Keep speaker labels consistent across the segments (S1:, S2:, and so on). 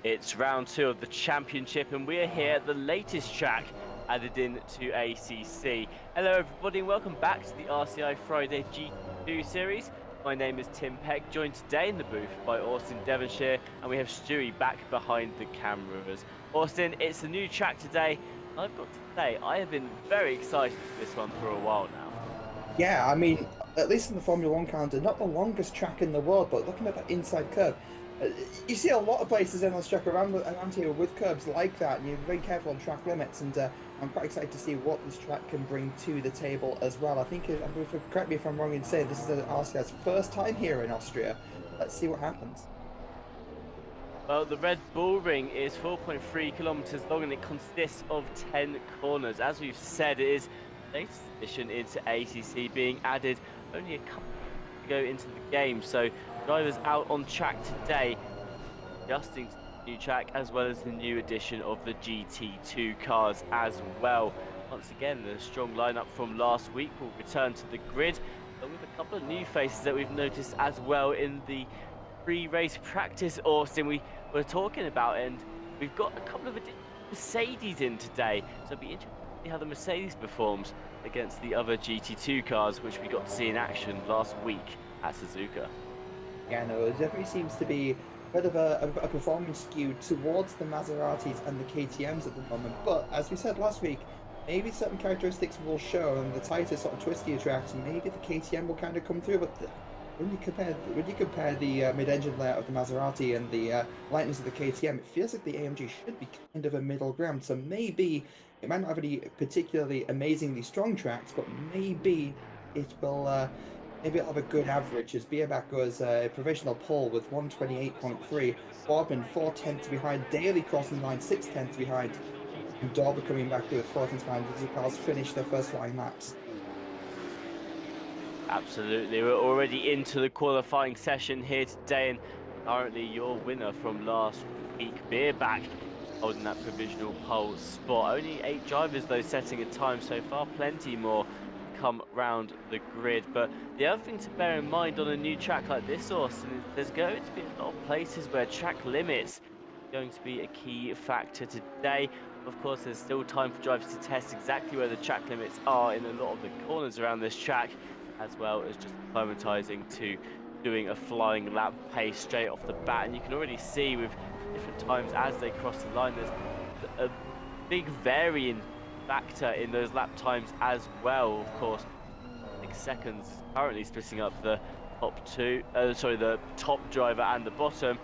S1: It's round 2 of the championship and we're here at the latest track added in to ACC. Hello everybody and welcome back to the RCI Friday GT2 series. My name is Tim Peck, joined today in the booth by Austin Devonshire, and we have Stewie back behind the cameras. Austin, it's a new track today. I've got to say, I have been very excited for this one for a while now.
S2: Yeah, I mean, at least in the Formula One calendar, not the longest track in the world, but looking at that inside curve, you see a lot of places in this track around here with curbs like that, and you're very careful on track limits, and I'm quite excited to see what this track can bring to the table as well. I think, correct me if I'm wrong in saying, this is RCI's first time here in Austria. Let's see what happens.
S1: Well, the Red Bull Ring is 4.3 kilometers long and it consists of 10 corners. As we've said, it is the latest addition into ACC, being added only a couple to go into the game. So drivers out on track today, adjusting to the new track as well as the new addition of the GT2 cars as well. Once again, the strong lineup from last week will return to the grid, but with a couple of new faces that we've noticed as well in the pre-race practice, Austin, we were talking about, and we've got a couple of Mercedes in today, so it'll be interesting to see how the Mercedes performs against the other GT2 cars, which we got to see in action last week at Suzuka.
S2: Yeah, no, it definitely seems to be a bit of a performance skew towards the Maseratis and the KTMs at the moment, but as we said last week, maybe certain characteristics will show on the tighter, sort of twistier tracks, maybe the KTM will kind of come through, but when you compare the mid-engine layout of the Maserati and the lightness of the KTM, it feels like the AMG should be kind of a middle ground. So maybe it might not have any particularly amazingly strong tracks, but maybe it will. Maybe it'll have a good average as Bierbach goes provisional pole with 128.3, Boardman 4/10 behind, Daly crossing the line 6/10 behind, and Dorber coming back with 4/10 behind as the cars finish their first flying laps.
S1: Absolutely, we're already into the qualifying session here today, and currently your winner from last week, Bierbach, holding that provisional pole spot. Only 8 drivers though setting a time so far, plenty more come round the grid. But the other thing to bear in mind on a new track like this, Austin, is there's going to be a lot of places where track limits are going to be a key factor today. Of course, there's still time for drivers to test exactly where the track limits are in a lot of the corners around this track, as well as just acclimatizing to doing a flying lap pace straight off the bat. And you can already see with different times as they cross the line, there's a big varying factor in those lap times as well. Of course, 6 seconds currently splitting up the the top driver and the bottom.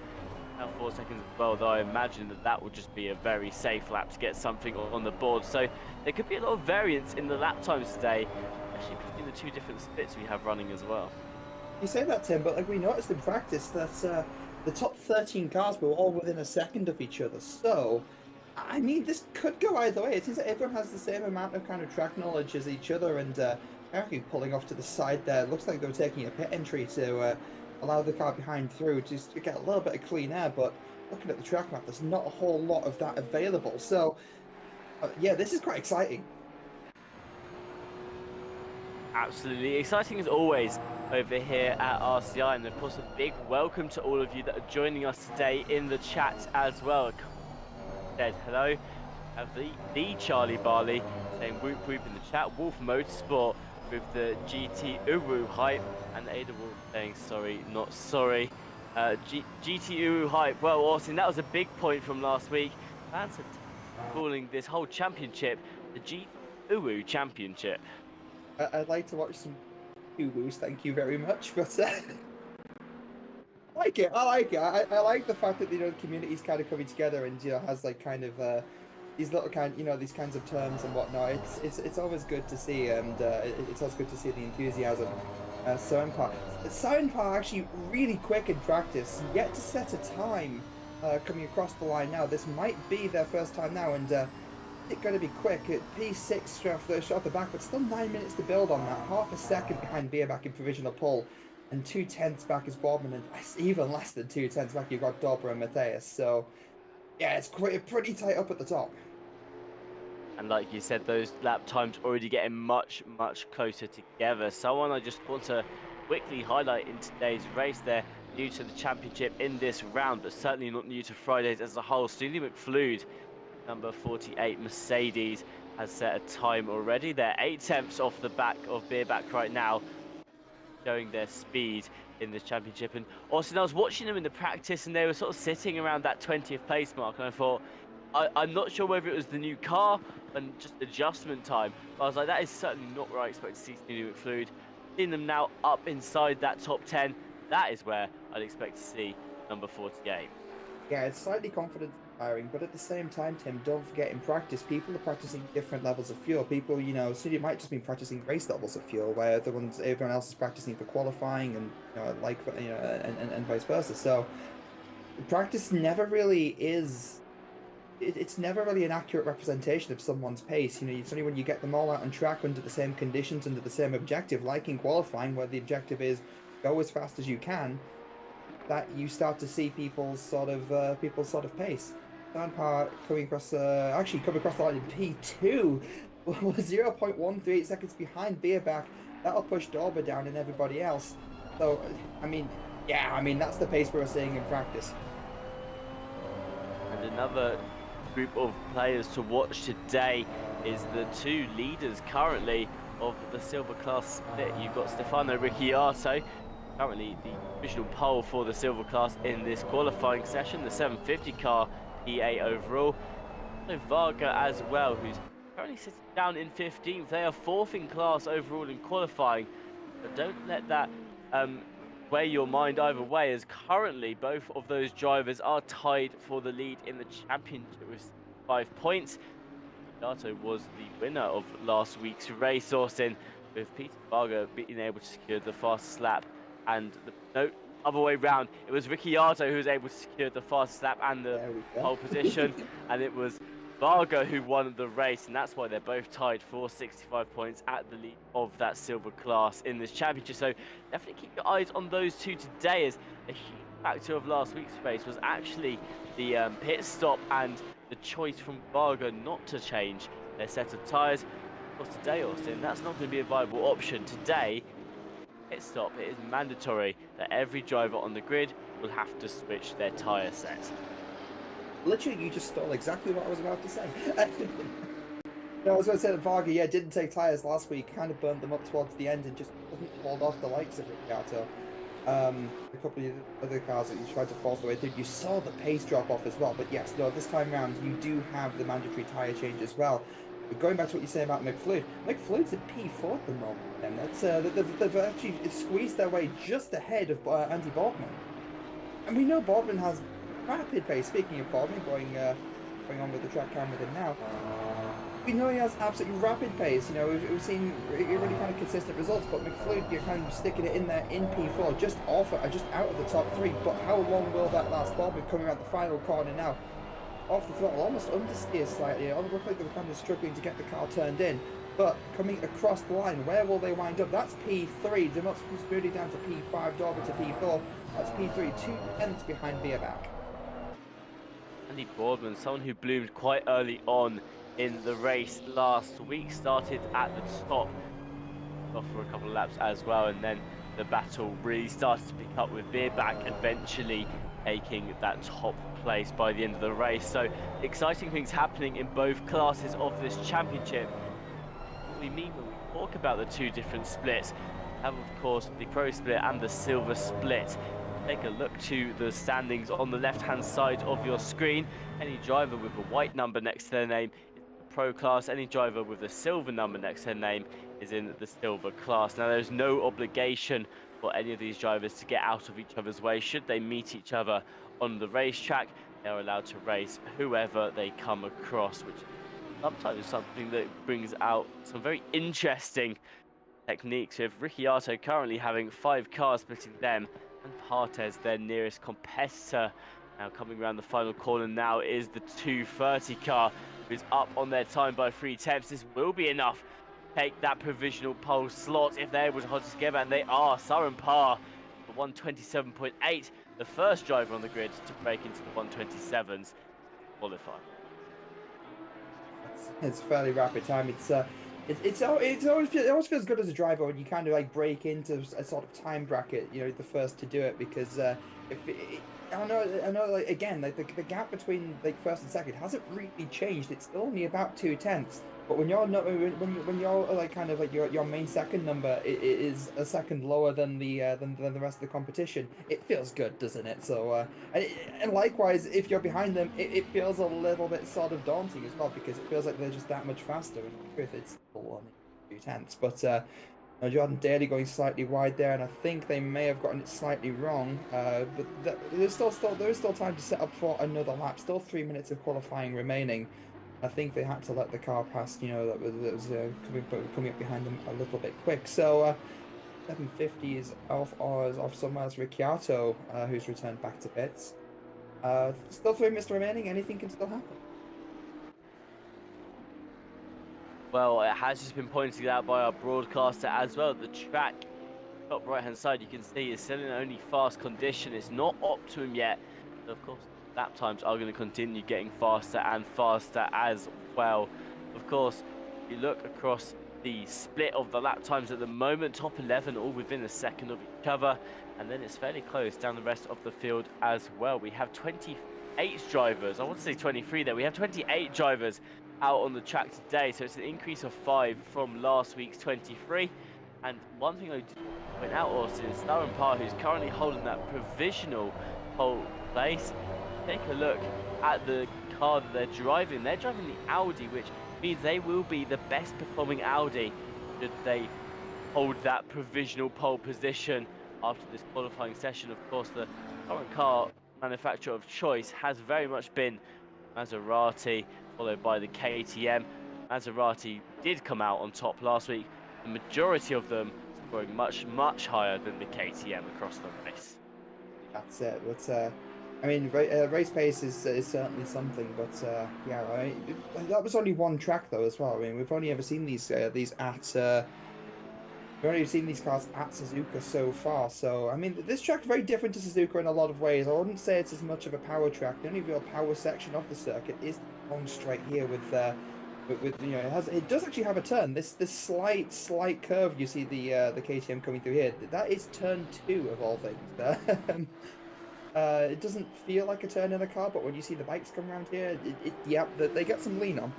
S1: Now 4 seconds as well, though I imagine that will just be a very safe lap to get something on the board. So there could be a lot of variance in the lap times today, especially between the 2 different splits we have running as well.
S2: You say that, Tim, but like we noticed in practice that the top 13 cars were all within a second of each other. So, I mean, this could go either way. It seems that everyone has the same amount of kind of track knowledge as each other, and Harry pulling off to the side there. Looks like they were taking a pit entry to allow the car behind through just to get a little bit of clean air, but looking at the track map, there's not a whole lot of that available. So, yeah, this is quite exciting.
S1: Absolutely exciting as always over here at RCI, and of course a big welcome to all of you that are joining us today in the chat as well. Said hello, have the Charlie Barley saying whoop whoop in the chat, Wolf Motorsport with the GT2 hype, and Ada Wolf saying sorry not sorry. GT2 hype, well Austin, that was a big point from last week. Fans have calling this whole championship the GT2 championship.
S2: I'd like to watch some Uwus, thank you very much, but I like it. I like it. I like the fact that the community's kind of coming together and has like kind of these little these kinds of terms and whatnot. It's always good to see, and it's always good to see the enthusiasm. Soundpar actually really quick in practice, yet to set a time coming across the line now. This might be their first time now, and it's going to be quick. P6 straight off the back, but still 9 minutes to build on that. Half a second behind Bierbach in provisional pole, and 2/10 back is Boardman, and even less than 2/10 back you've got Dorber and Matthias. So yeah, it's pretty tight up at the top.
S1: And like you said, those lap times already getting much closer together. Someone I just want to quickly highlight in today's race there, new to the championship in this round, but certainly not new to Fridays as a whole. Steely McFleod, number 48 Mercedes, has set a time already. They're 8 tenths off the back of Beerback right now, showing their speed in this championship. And Austin, I was watching them in the practice and they were sort of sitting around that 20th place mark, and I thought, I'm not sure whether it was the new car and just adjustment time, but I was like, that is certainly not where I expect to see Steely McFleod. Seeing them now up inside that top 10, that is where I'd expect to see number 48.
S2: Yeah, it's slightly confidence inspiring, but at the same time, Tim, don't forget in practice, people are practicing different levels of fuel. People, City might just be practicing race levels of fuel, where everyone else is practicing for qualifying, and and vice versa. So practice never really is. It's never really an accurate representation of someone's pace. It's only when you get them all out on track under the same conditions, under the same objective, like in qualifying, where the objective is go as fast as you can, that you start to see people's sort of pace. Sandpar coming across the line in P2, 0.138 seconds behind Beerback. That'll push Dorber down and everybody else. So, that's the pace we're seeing in practice.
S1: And another group of players to watch today is the two leaders currently of the silver class split. You've got Stefano Ricciardo, currently the divisional pole for the silver class in this qualifying session, the 750 car P8 overall. So Varga as well, who's currently sitting down in 15th. They are 4th in class overall in qualifying, but don't let that weigh your mind either way, as currently both of those drivers are tied for the lead in the championship with 5 points. Dato was the winner of last week's race, Austin, with Peter Varga being able to secure the fastest lap, and no other way round, it was Ricciardo who was able to secure the fastest lap and the pole position, and it was Varga who won the race, and that's why they're both tied for 65 points at the lead of that silver class in this championship. So definitely keep your eyes on those two today, as a huge factor of last week's race was actually the pit stop and the choice from Varga not to change their set of tyres. Of course, today, Austin, that's not going to be a viable option. Today, pit stop, it is mandatory that every driver on the grid will have to switch their tyre set.
S2: Literally, you just stole exactly what I was about to say. I was going to say that Varga, didn't take tyres last week, kind of burned them up towards the end and just couldn't hold off the likes of Ricciardo. A couple of other cars that you tried to force the way through, you saw the pace drop off as well. But yes, no, this time round, you do have the mandatory tyre change as well. But going back to what you say about McFleod, McFleod's at P4 at the moment, and that's, they've actually squeezed their way just ahead of Andy Boardman. And we know Boardman has rapid pace. Speaking of Boardman, going on with the track cam with him now, we know he has absolutely rapid pace. We've seen really kind of consistent results, but McFleod, you're kind of sticking it in there in P4, just out of the top 3. But how long will that last? Boardman coming around the final corner now, off the throttle, almost understeer slightly. It looked like they were kind of struggling to get the car turned in, but coming across the line, where will they wind up? That's P3. They're not smoothing down to P5, Dorber to P4. That's P3, 2 tenths behind Beerback.
S1: Andy Boardman, someone who bloomed quite early on in the race last week, started at the top, off for a couple of laps as well, and then the battle really started to pick up with Beerback eventually taking that top place by the end of the race. So exciting things happening in both classes of this championship. What we mean when we talk about the two different splits, we have of course the pro split and the silver split. Take a look to the standings on the left-hand side of your screen. Any driver with a white number next to their name is in the pro class. Any driver with a silver number next to their name is in the silver class. Now, there's no obligation for any of these drivers to get out of each other's way. Should they meet each other on the racetrack, they are allowed to race whoever they come across, which sometimes is something that brings out some very interesting techniques, with Ricciardo currently having 5 cars splitting them, and Partes, their nearest competitor. Now coming around the final corner now is the 230 car, who's up on their time by 3 tenths. This will be enough to take that provisional pole slot if they're able to hold it together, and they are. Saran Parr, the 127.8, the first driver on the grid to break into the 127s qualify.
S2: It's fairly rapid time. It's It always feels good as a driver when you kind of like break into a sort of time bracket. You know, the first to do it because if it, I know, like again, like the gap between like first and second hasn't really changed. It's still only about 2/10. But when you're not when you're like kind of like your main second number it is a second lower than than the rest of the competition, it feels good, doesn't it? So and likewise, if you're behind them, it feels a little bit sort of daunting as well because it feels like they're just that much faster. And in truth, it's still only 2/10. But Jordan Daly going slightly wide there, and I think they may have gotten it slightly wrong. But there is still time to set up for another lap. Still 3 minutes of qualifying remaining. I think they had to let the car pass, you know, that was coming up behind them a little bit quick. So 750 is off somewhere as Ricciardo, who's returned back to pits. Still 3 minutes remaining. Anything can still happen.
S1: Well, it has just been pointed out by our broadcaster as well. The track, top right-hand side, you can see is still in only fast condition. It's not optimum yet. So of course, lap times are going to continue getting faster and faster as well. Of course, if you look across the split of the lap times at the moment, top 11 all within a second of each other, and then it's fairly close down the rest of the field as well. We have 28 drivers. I want to say 23 there. We have 28 drivers out on the track today, so it's an increase of 5 from last week's 23. And one thing I did point out, Austin, is Darren Parr, who's currently holding that provisional pole place. Take a look at the car that they're driving. They're driving the Audi, which means they will be the best performing Audi should they hold that provisional pole position after this qualifying session. Of course, the current car manufacturer of choice has very much been Maserati, followed by the KTM. Maserati did come out on top last week, the majority of them scoring much higher than the KTM across the race.
S2: That's it. But I mean, race pace is certainly something. But yeah, I mean, that was only one track though as well. I mean, we've only ever seen these at we've only seen these cars at Suzuka so far. So I mean, this track's very different to Suzuka in a lot of ways. I wouldn't say it's as much of a power track. The only real power section of the circuit is the long straight here with you know, it does actually have a turn. This slight curve you see the KTM coming through here. That is turn 2 of all things. It doesn't feel like a turn in a car, but when you see the bikes come around here, yeah, they get some lean on.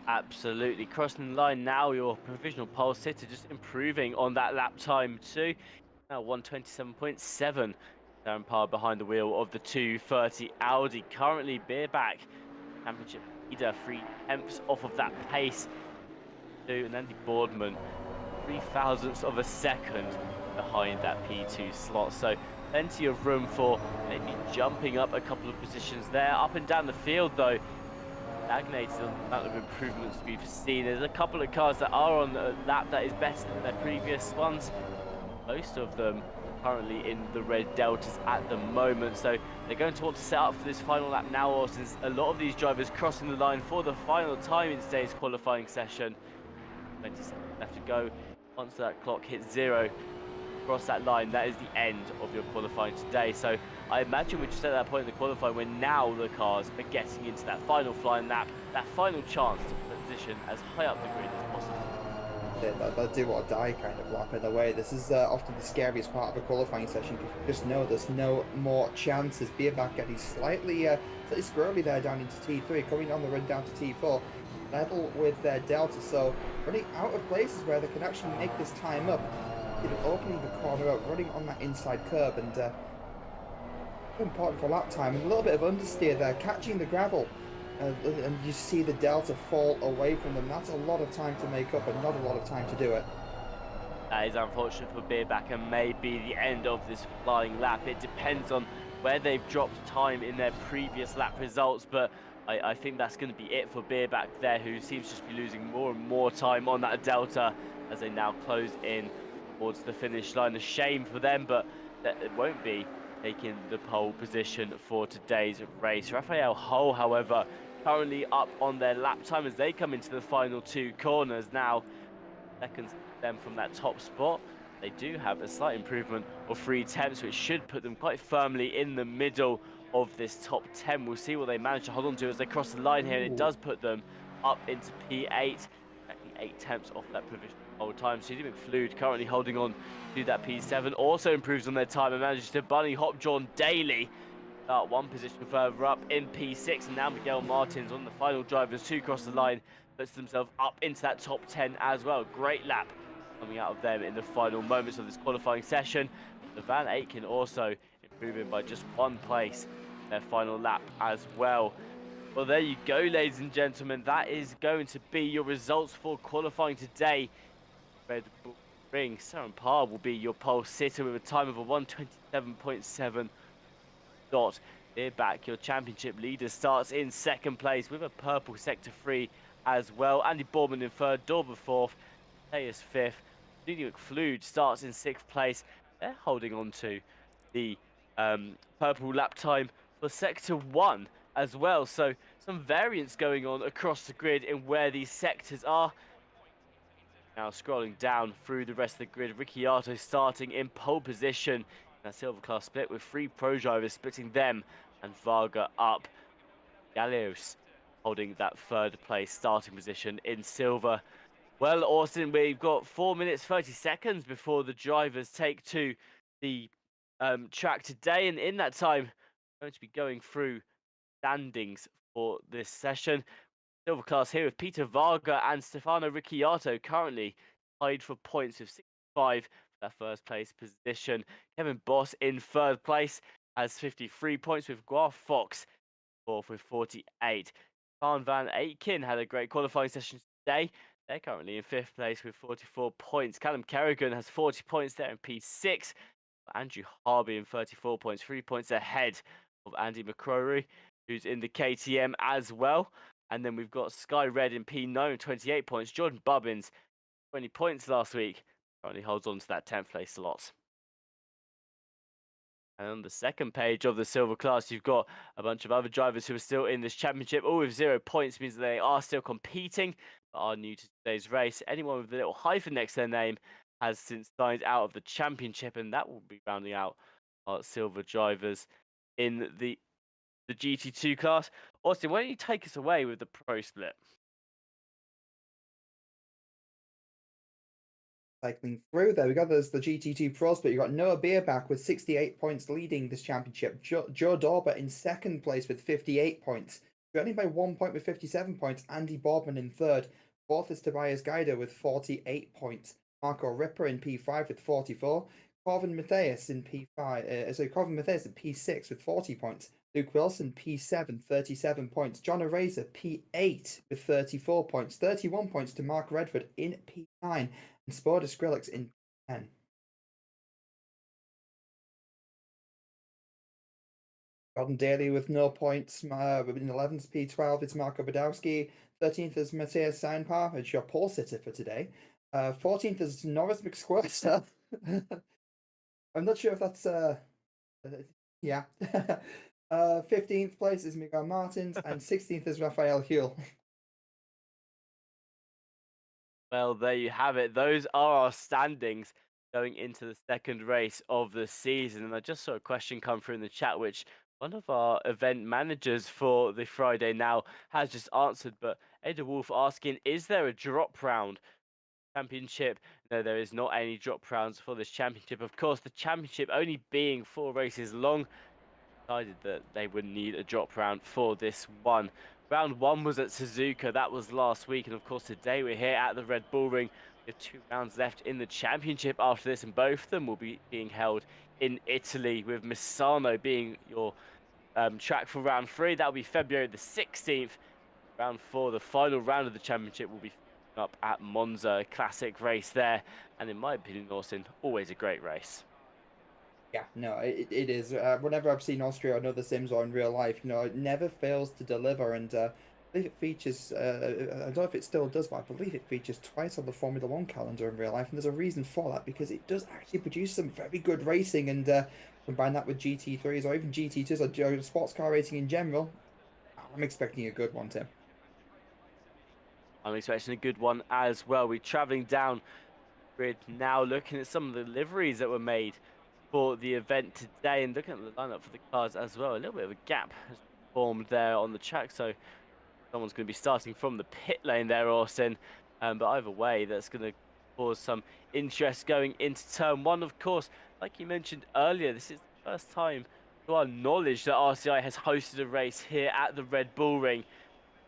S1: Absolutely. Crossing the line now, your provisional pole sitter just improving on that lap time too. Now 127.7. Darren Parr behind the wheel of the 230 Audi. Currently back championship leader, 3/10 off of that pace. And Andy Boardman, 0.03 of a second behind that P2 slot. So plenty of room for maybe jumping up a couple of positions there. Up and down the field though, stagnated on the amount of improvements we've seen. There's a couple of cars that are on a lap that is better than their previous ones. Most of them currently in the red deltas at the moment, so they're going to want to set up for this final lap now, or since a lot of these drivers crossing the line for the final time in today's qualifying session. 20 seconds left to go. Once that clock hits 0 across that line, that is the end of your qualifying today. So I imagine we're just at that point in the qualifying where now the cars are getting into that final flying lap, that final chance to position as high up the grid as possible.
S2: That do or die kind of lap in a way. This is often the scariest part of a qualifying session because you just know there's no more chances. Bierback getting slightly squirrely there down into T3, coming on the run down to T4, level with their Delta, so running out of places where they can actually make this time up. You know, opening the corner up, running on that inside curb, and important for lap time, and a little bit of understeer there, catching the gravel. And you see the Delta fall away from them. That's a lot of time to make up and not a lot of time to do it.
S1: That is unfortunate for Bierback and may be the end of this flying lap. It depends on where they've dropped time in their previous lap results, but I think that's going to be it for Bierback there, who seems to just be losing more and more time on that Delta as they now close in towards the finish line. A shame for them, but it won't be taking the pole position for today's race. Raphael Hull, however, currently up on their lap time as they come into the final 2 corners now. Seconds them from that top spot. They do have a slight improvement of 3/10, which should put them quite firmly in the middle of this top 10. We'll see what they manage to hold on to as they cross the line here, and it does put them up into P8, tracking 8 temps off that provisional pole time. City McFlude currently holding on to that P7, also improves on their time and manages to bunny hop John Daly one position further up in P6, and now Miguel Martins on the final drivers to cross the line puts themselves up into that top 10 as well. Great lap coming out of them in the final moments of this qualifying session. The Van Aken also improving by just 1 place their final lap as well. Well, there you go, ladies and gentlemen. That is going to be your results for qualifying today. Red Bull Ring, Søren Parr will be your pole sitter with a time of a 1:27.7. Near back, your championship leader starts in 2nd place with a purple sector 3 as well. Andy Boorman in 3rd, Dorber 4th, Mateus 5th. Judy McFlude starts in 6th place. They're holding on to the purple lap time for sector 1 as well. So some variance going on across the grid in where these sectors are. Now scrolling down through the rest of the grid, Ricciardo starting in pole position. A silver class split with 3 pro drivers splitting them and Varga up. Galeos holding that 3rd place starting position in silver. Well, Austin, we've got 4 minutes 30 seconds before the drivers take to the track today, and in that time we're going to be going through standings for this session. Silver class here with Peter Varga and Stefano Ricciardo currently tied for points with 65 for that 1st place position. Kevin Boss in 3rd place has 53 points, with Guar Fox 4th with 48. Khan Van Aken had a great qualifying session today. They're currently in 5th place with 44 points. Callum Kerrigan has 40 points there in P6. Andrew Harvey in 34 points, 3 points ahead of Andy McCrory, who's in the KTM as well. And then we've got Sky Red in P9, 28 points. Jordan Bubbins, 20 points last week, currently holds on to that 10th place slot. And on the 2nd page of the silver class, you've got a bunch of other drivers who are still in this championship, all with 0 points, means that they are still competing, but are new to today's race. Anyone with a little hyphen next to their name has since signed out of the championship, and that will be rounding out our silver drivers in the GT2 class. Austin, why don't you take us away with the pro split?
S2: Cycling through there, we got there's the GT2 Pro Split. You got Noah Bierback with 68 points leading this championship. Joe Dorber in 2nd place with 58 points. Only by 1 point with 57 points. Andy Boardman in 3rd. 4th is Tobias Geider with 48 points. Marco Ripper in P5 with 44. Corvin Matthias in P6 with 40 points. Luke Wilson, P7, 37 points. John Eraser, P8 with 34 points. 31 points to Mark Redford in P9. And Spoda Skrillex in P10. Gordon Daly with no points. In 11th P12 it's Marco Badowski. 13th is Matthias Seinpar. It's your pole sitter for today. 14th is Norris McSquirster. I'm not sure if that's yeah. 15th place is Miguel Martins, and 16th is Raphael Huel.
S1: Well, there you have it. Those are our standings going into the 2nd race of the season. And I just saw a question come through in the chat, which one of our event managers for the Friday now has just answered. But Ada Wolf asking, is there a drop round championship? No, there is not any drop rounds for this championship. Of course, the championship only being 4 races long, decided that they would need a drop round for this one. Round 1 was at Suzuka, that was last week, and of course today we're here at the Red Bull Ring. We have 2 rounds left in the championship after this, and both of them will be being held in Italy, with Misano being your track for round 3. That will be February the 16th. Round 4, the final round of the championship, will be up at Monza. A classic race there, and in my opinion, Austin, always a great race.
S2: Yeah, no, it is. Whenever I've seen Austria on other sims or in real life, it never fails to deliver. And I believe it features, I don't know if it still does, but I believe it features twice on the Formula 1 calendar in real life. And there's a reason for that, because it does actually produce some very good racing. And combine that with GT3s or even GT2s or sports car racing in general, I'm expecting a good one, Tim.
S1: I'm expecting a good one as well. We're travelling down grid now, looking at some of the liveries that were made for the event today, and looking at the lineup for the cars as well. A little bit of a gap has formed there on the track, so someone's going to be starting from the pit lane there, Austin. But either way, that's going to cause some interest going into turn one. Of course, like you mentioned earlier, this is the first time, to our knowledge, that RCI has hosted a race here at the Red Bull Ring.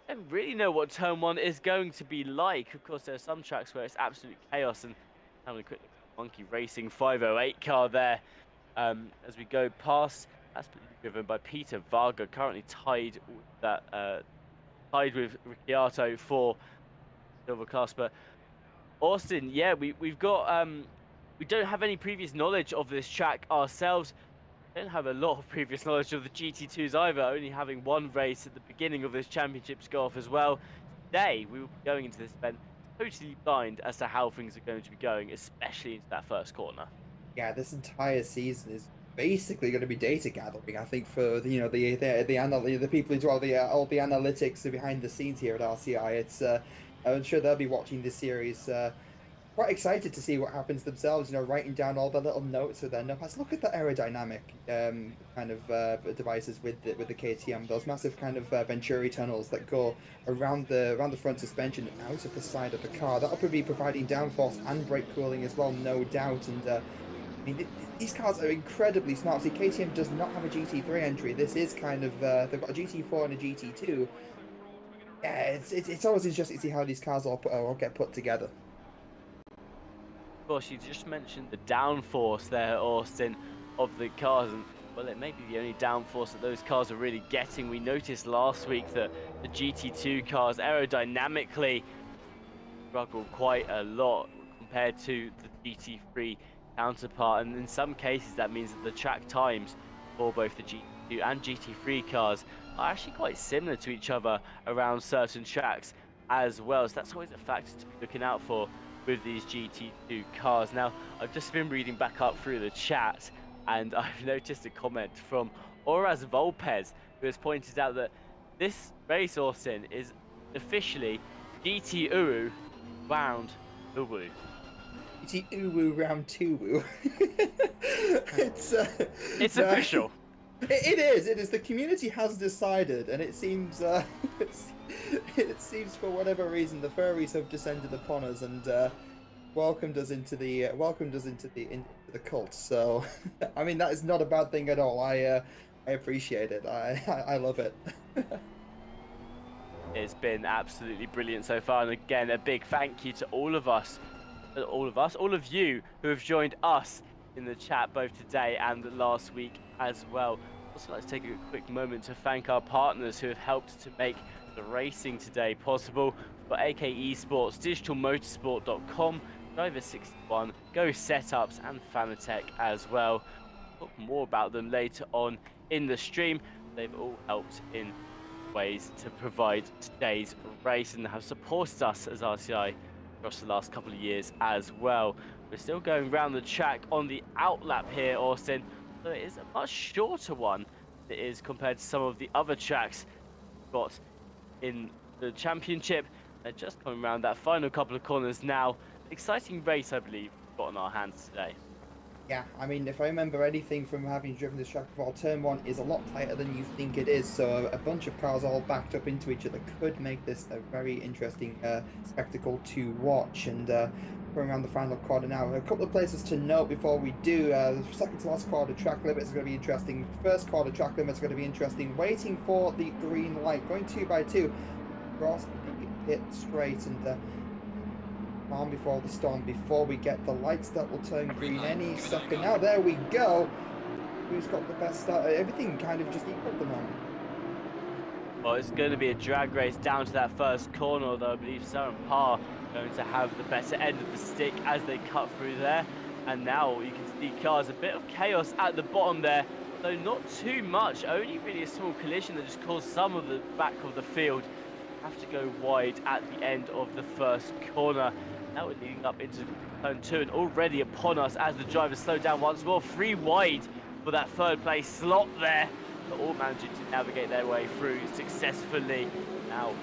S1: I don't really know what turn one is going to be like. Of course, there are some tracks where it's absolute chaos, and having a quick look at the Monkey Racing 508 car there as we go past. That's been driven by Peter Varga, currently tied with that tied with Ricciardo for Silver Class. But Austin, yeah, we've got we don't have any previous knowledge of this track ourselves. Don't have a lot of previous knowledge of the GT2s either, only having one race at the beginning of this championship to go off as well. Today, we will be going into this event totally blind as to how things are going to be going, especially into that first corner.
S2: Yeah, this entire season is basically going to be data gathering. I think for the people who do all the analytics behind the scenes here at RCI. I'm sure they'll be watching this series. Quite excited to see what happens themselves, writing down all the little notes with their numbers. Look at the aerodynamic kind of devices with the KTM, those massive kind of Venturi tunnels that go around the front suspension and out of the side of the car. That'll be providing downforce and brake cooling as well, no doubt. And I mean, these cars are incredibly smart. See, KTM does not have a GT3 entry. This is kind of they've got a GT4 and a GT2. Yeah, it's always interesting to see how these cars all get put together.
S1: Of course, you just mentioned the downforce there, Austin, of the cars, and well, it may be the only downforce that those cars are really getting. We noticed last week that the GT2 cars aerodynamically struggle quite a lot compared to the GT3 counterpart, and in some cases that means that the track times for both the GT2 and GT3 cars are actually quite similar to each other around certain tracks as well. So that's always a factor to be looking out for with these GT2 cars. Now, I've just been reading back up through the chat, and I've noticed a comment from Oraz Volpez, who has pointed out that this race, Austin, is officially GT Uru round Uwu.
S2: GT Uwu round 2
S1: It's official.
S2: It is. The community has decided, and it seems it seems for whatever reason the furries have descended upon us and welcomed us into the cult. So, I mean, that is not a bad thing at all. I appreciate it. I love it.
S1: It's been absolutely brilliant so far, and again, a big thank you to all of you who have joined us in the chat both today and last week as well. Also, let's take a quick moment to thank our partners who have helped to make the racing today possible. For AK Esports, digitalmotorsport.com, Driver61, Go Setups, and Fanatec as well. We'll talk more about them later on in the stream. They've all helped in ways to provide today's race and have supported us as RCI across the last couple of years as well. We're still going around the track on the outlap here, Austin. So it is a much shorter one than it is compared to some of the other tracks we've got in the championship. They're just coming around that final couple of corners now. Exciting race, I believe, we've got on our hands today.
S2: Yeah, I mean, if I remember anything from having driven this track before, turn one is a lot tighter than you think it is, so a bunch of cars all backed up into each other could make this a very interesting spectacle to watch. And going around the final quarter now, a couple of places to note before we do. The second to last quarter track limits is going to be interesting. First quarter track limits are going to be interesting. Waiting for the green light, going 2 by 2 across the pit straight, and calm before the storm, before we get the lights that will turn green any second. Now there we go. Who's got the best start? Everything kind of just equal at the moment.
S1: Well, it's going to be a drag race down to that first corner, although I believe Sarah and Parr going to have the better end of the stick as they cut through there. And now you can see cars, a bit of chaos at the bottom there, though not too much, only really a small collision that just caused some of the back of the field have to go wide at the end of the first corner. Now we're leading up into turn 2 and already upon us as the drivers slow down once more. 3 wide for that third place slot there, but all managing to navigate their way through successfully. Now,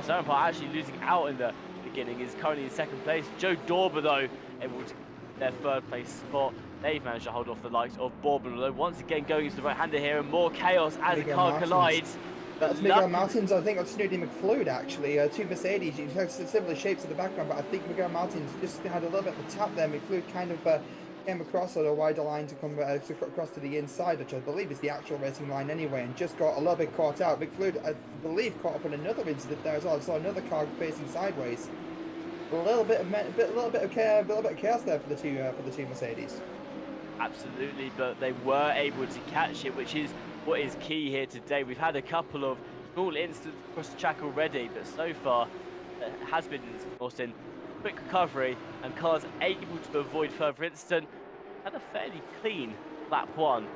S1: Sarah actually losing out in the beginning, is currently in second place. Joe Dorber, though, able to get their third place spot. They've managed to hold off the likes of Bourbon, although once again going into the right-hander here, and more chaos as the car collides.
S2: That's Miguel
S1: Luckily,
S2: Martins, I think, on Snooty McFluid, actually. Two Mercedes, you have similar shapes in the background, but I think Miguel Martins just had a little bit of a tap there. McFluid kind of came across on a wider line to come across to the inside, which I believe is the actual racing line anyway, and just got a little bit caught out. McFluid, I believe, caught up on another incident there as well. I saw another car facing sideways. A little bit of chaos there for the two Mercedes.
S1: absolutely, but they were able to catch it, which is what is key here today. We've had a couple of small incidents across the track already, but so far it has been Austin. Quick recovery and cars able to avoid further incident. Had a fairly clean lap one.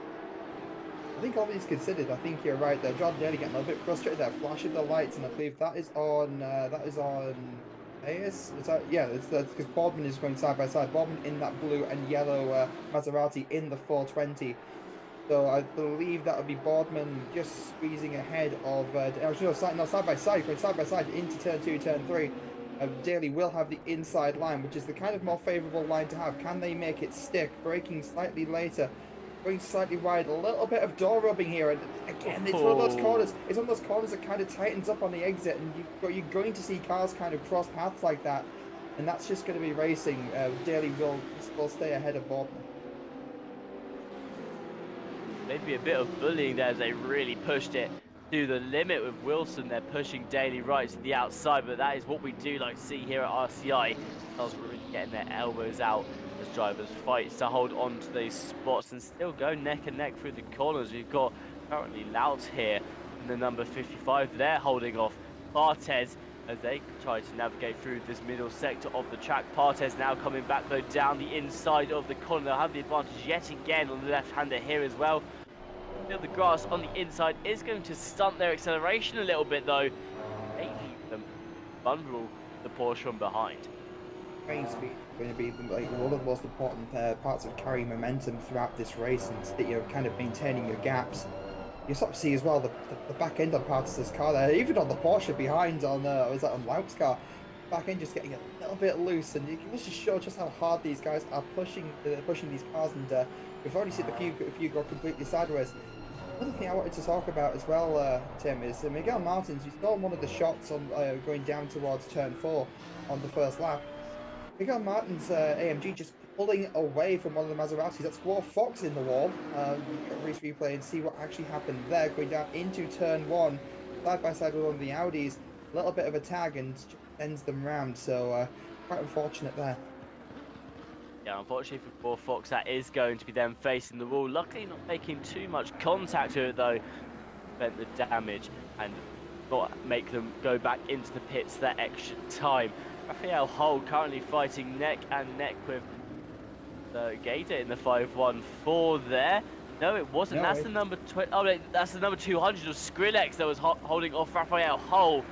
S2: I think all these considered, I think you're right there. Jordan Daly getting a little bit frustrated there, flashing the lights, and I believe that is on AS. Yeah, it's because Boardman is going side by side. Boardman in that blue and yellow Maserati in the 420. So I believe that would be Boardman just squeezing ahead of. Side by side, going side by side into turn 2, turn 3. Daly will have the inside line, which is the kind of more favourable line to have. Can they make it stick? Braking slightly later. Going slightly wide, a little bit of door rubbing here, and again, it's one of those corners. It's one of those corners that kind of tightens up on the exit, and you're going to see cars kind of cross paths like that, and that's just going to be racing. Daly will stay ahead of Boardman.
S1: Maybe a bit of bullying there as they really pushed it to the limit with Wilson. They're pushing Daly right to the outside, but that is what we do like to see here at RCI. Cars really getting their elbows out as drivers fight to hold on to these spots and still go neck and neck through the corners. We've got currently Lout here in the number 55. They're holding off Barthez as they try to navigate through this middle sector of the track. Barthez now coming back though down the inside of the corner. They'll have the advantage yet again on the left-hander here as well. The grass on the inside is going to stunt their acceleration a little bit though. May leave them vulnerable to the Porsche from behind.
S2: Train speed going to be like one of the most important parts of carrying momentum throughout this race, and that you're kind of maintaining your gaps. You sort of see as well the back end on Bartez's car there, even on the Porsche behind on was that on Laut's car, back end just getting a little bit loose, and you can just show just how hard these guys are pushing these cars, and we've already seen a few go completely sideways. Another thing I wanted to talk about as well, Tim, is Miguel Martins. You saw one of the shots on going down towards turn 4 on the first lap. Miguel Martins' AMG just pulling away from one of the Maseratis. That's Dwarf Fox in the wall. Race replay and see what actually happened there. Going down into turn 1, side by side with one of the Audis. A little bit of a tag and sends them round. So quite unfortunate there.
S1: Yeah, unfortunately for poor Fox, that is going to be them facing the wall. Luckily not making too much contact with it though. Prevent the damage and not make them go back into the pits that extra time. Raphael Hull currently fighting neck and neck with Gator in the 514 there. No, it wasn't. That's the number 20. Oh, that's the number 200 of Skrillex that was holding off Raphael Hull.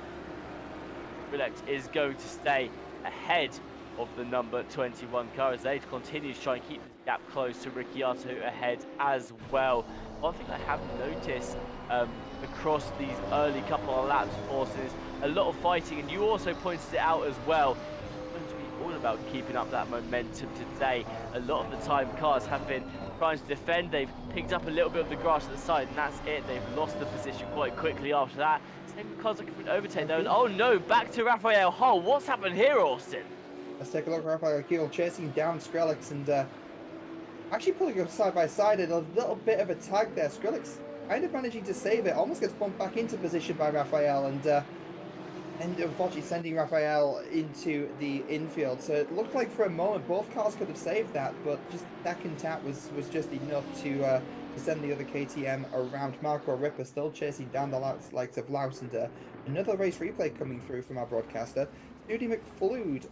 S1: Skrillex is going to stay ahead of the number 21 car as they continue to try and keep the gap close to Ricciardo ahead as well. One thing I have noticed across these early couple of laps, Austin, is a lot of fighting, and you also pointed it out as well. It's going to be all about keeping up that momentum today. A lot of the time cars have been trying to defend. They've picked up a little bit of the grass at the side, and that's it. They've lost the position quite quickly after that. Same cars looking for an overtake though. Oh no, back to Raphael Hull. What's happened here, Austin?
S2: Let's take a look at Raphael Hull chasing down Skrillex and actually pulling him side by side, and a little bit of a tag there. Skrillex kind of managing to save it, almost gets bumped back into position by Raphael, and unfortunately sending Raphael into the infield. So it looked like for a moment both cars could have saved that, but just second tap was just enough to send the other KTM around. Marco Ripper still chasing down the likes of Laus, and another race replay coming through from our broadcaster. Judy McFluid,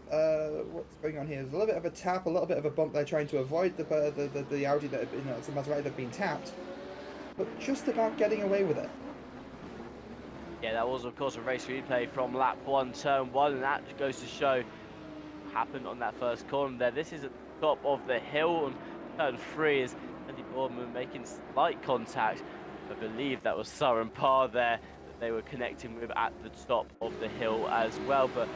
S2: what's going on here? There's a little bit of a tap, a little bit of a bump there, trying to avoid the Audi that had been, the Maserati that had been tapped, but just about getting away with it.
S1: Yeah, that was of course a race replay from lap 1, turn 1, and that goes to show what happened on that first corner there. This is at the top of the hill, and turn 3 is Andy Boardman making slight contact. I believe that was Søren Parr there that they were connecting with at the top of the hill as well, but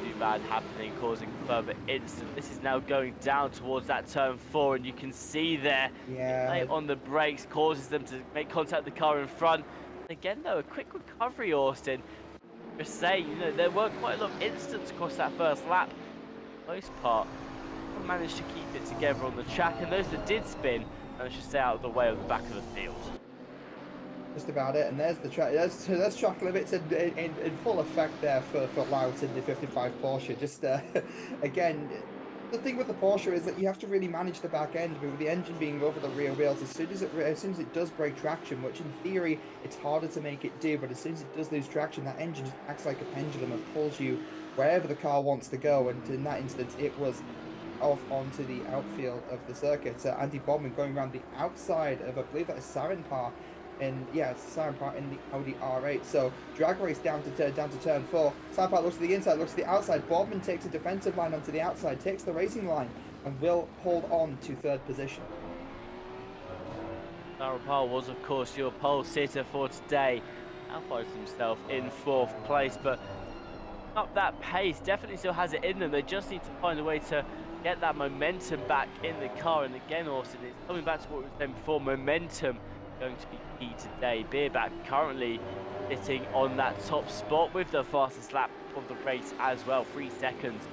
S1: too bad happening, causing further incident. This is now going down towards that turn 4, and you can see there,
S2: yeah,
S1: on the brakes causes them to make contact with the car in front. Again, though, a quick recovery, Austin. Just say, you know, there were quite a lot of incidents across that first lap. For the most part, managed to keep it together on the track, and those that did spin managed to stay out of the way of the back of the field.
S2: Just about it, and there's the track. There's track limits in full effect there for Lout in the 55 Porsche. Just again, the thing with the Porsche is that you have to really manage the back end, with the engine being over the rear wheels. As soon as it does break traction, which in theory it's harder to make it do, but as soon as it does lose traction, that engine just acts like a pendulum and pulls you wherever the car wants to go. And in that instance, it was off onto the outfield of the circuit. Andy Bodman going around the outside of, I believe that is Sarenpar. It's Sarenpar in the Audi R8. So drag race down to turn 4. Sarenpar looks to the inside, looks to the outside. Bodman takes a defensive line onto the outside, takes the racing line, and will hold on to 3rd position.
S1: Sarenpar was, of course, your pole sitter for today. Now finds himself in 4th place, but up that pace, definitely still has it in them. They just need to find a way to get that momentum back in the car. And again, Austin, it's coming back to what we were saying before, momentum going to be key today. Bierback currently sitting on that top spot with the fastest lap of the race as well, 3 seconds,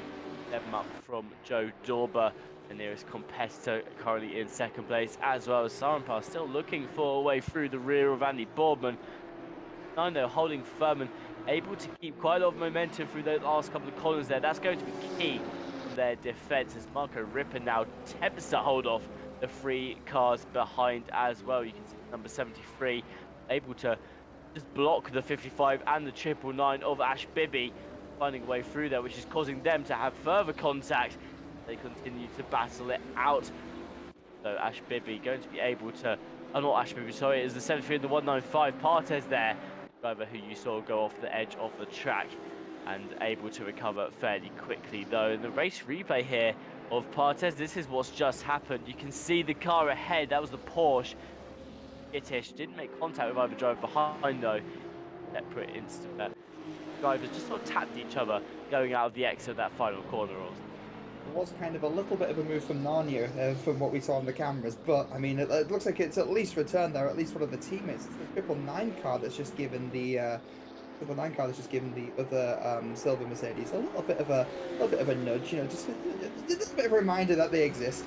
S1: 7 up from Joe Dorber, the nearest competitor, currently in 2nd place, as well as Sarenpar still looking for a way through the rear of Andy Boardman. Nino holding firm and able to keep quite a lot of momentum through those last couple of corners there. That's going to be key for their defense, as Marco Ripper now attempts to hold off the 3 cars behind as well. You can see number 73 able to just block the 55 and the 999 of Ash Bibby, finding a way through there, which is causing them to have further contact. They continue to battle it out. So Ash Bibby going to be able to, not Ash Bibby, sorry, it is the 73 and the 195 Partes there, driver who you saw go off the edge of the track, and able to recover fairly quickly though. In the race replay here of Partes, this is what's just happened. You can see the car ahead, that was the Porsche. Ittish didn't make contact with either driver behind though. Separate instant drivers just sort of tapped each other going out of the exit of that final corner.
S2: It was kind of a little bit of a move from Narnia from what we saw on the cameras, but I mean, it looks like it's at least returned there, at least one of the teammates. It's the 999 car that's just given the other silver Mercedes a little bit of a nudge, you know, just a little bit of a reminder that they exist.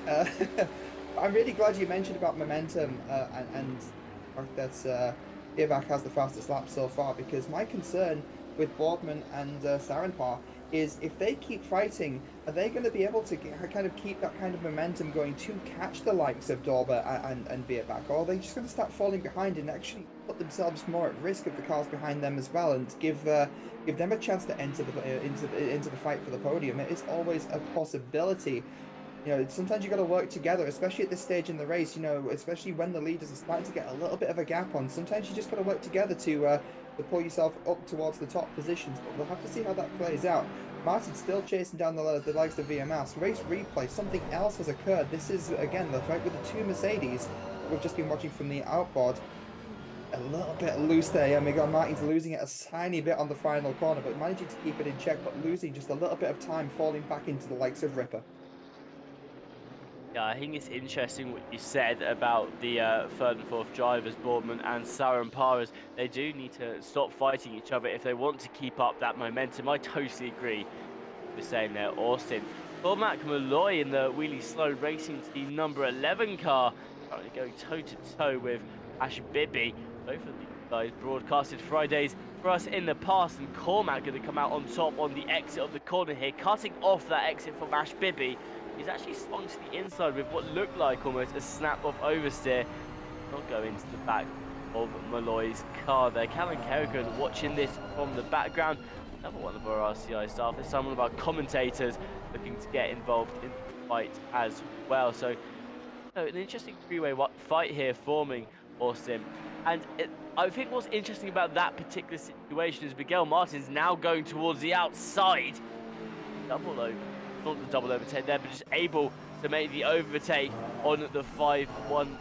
S2: I'm really glad you mentioned about momentum and the fact that Bierback has the fastest lap so far, because my concern with Boardman and Sarenpar is if they keep fighting, are they going to be able to kind of keep that kind of momentum going to catch the likes of Dorber and Bierback, or are they just going to start falling behind and actually put themselves more at risk of the cars behind them as well, and give them a chance to enter the fight for the podium? It is always a possibility. You know, sometimes you got to work together, especially at this stage in the race. You know, especially when the leaders are starting to get a little bit of a gap on. Sometimes you just got to work together to pull yourself up towards the top positions. But we'll have to see how that plays out. Martin's still chasing down the likes of VMS. Race replay. Something else has occurred. This is again the fight with the 2 Mercedes that we've just been watching from the outboard. A little bit loose there. Yeah, Miguel Martin's losing it a tiny bit on the final corner, but managing to keep it in check, but losing just a little bit of time, falling back into the likes of Ripper.
S1: Yeah, I think it's interesting what you said about the 3rd and 4th drivers, Boardman and Sarenpar. They do need to stop fighting each other if they want to keep up that momentum. I totally agree with saying there, Austin. Cormac Malloy in the Wheelie Slow Racing Team number 11 car, currently going toe-to-toe with Ash Bibby. Both of these guys broadcasted Fridays for us in the past, and Cormac going to come out on top on the exit of the corner here, cutting off that exit from Ash Bibby. He's actually swung to the inside with what looked like almost a snap of oversteer. Not go into the back of Malloy's car there. Callan Kerrigan watching this from the background. Another one of our RCI staff, this time one of our commentators looking to get involved in the fight as well. So an interesting three-way fight here forming, Austin. And I think what's interesting about that particular situation is Miguel Martin's now going towards the outside. Double over. Not the double overtake there, but just able to make the overtake on the 5-1.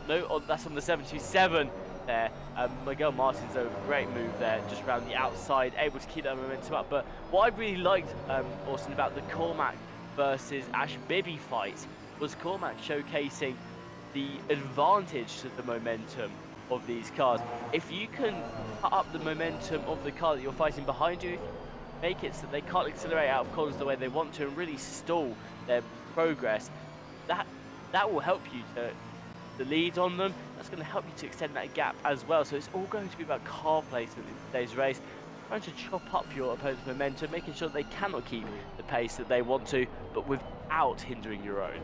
S1: No, that's on the 727 there. Miguel Martin's over, great move there, just around the outside, able to keep that momentum up. But what I really liked, Austin, about the Cormac versus Ash Bibby fight was Cormac showcasing the advantage to the momentum of these cars. If you can cut up the momentum of the car that you're fighting behind you, if you make it so that they can't accelerate out of corners the way they want to and really stall their progress, that will help you to the lead on them. That's going to help you to extend that gap as well. So it's all going to be about car placement in today's race, trying to chop up your opponent's momentum, making sure they cannot keep the pace that they want to, but without hindering your own.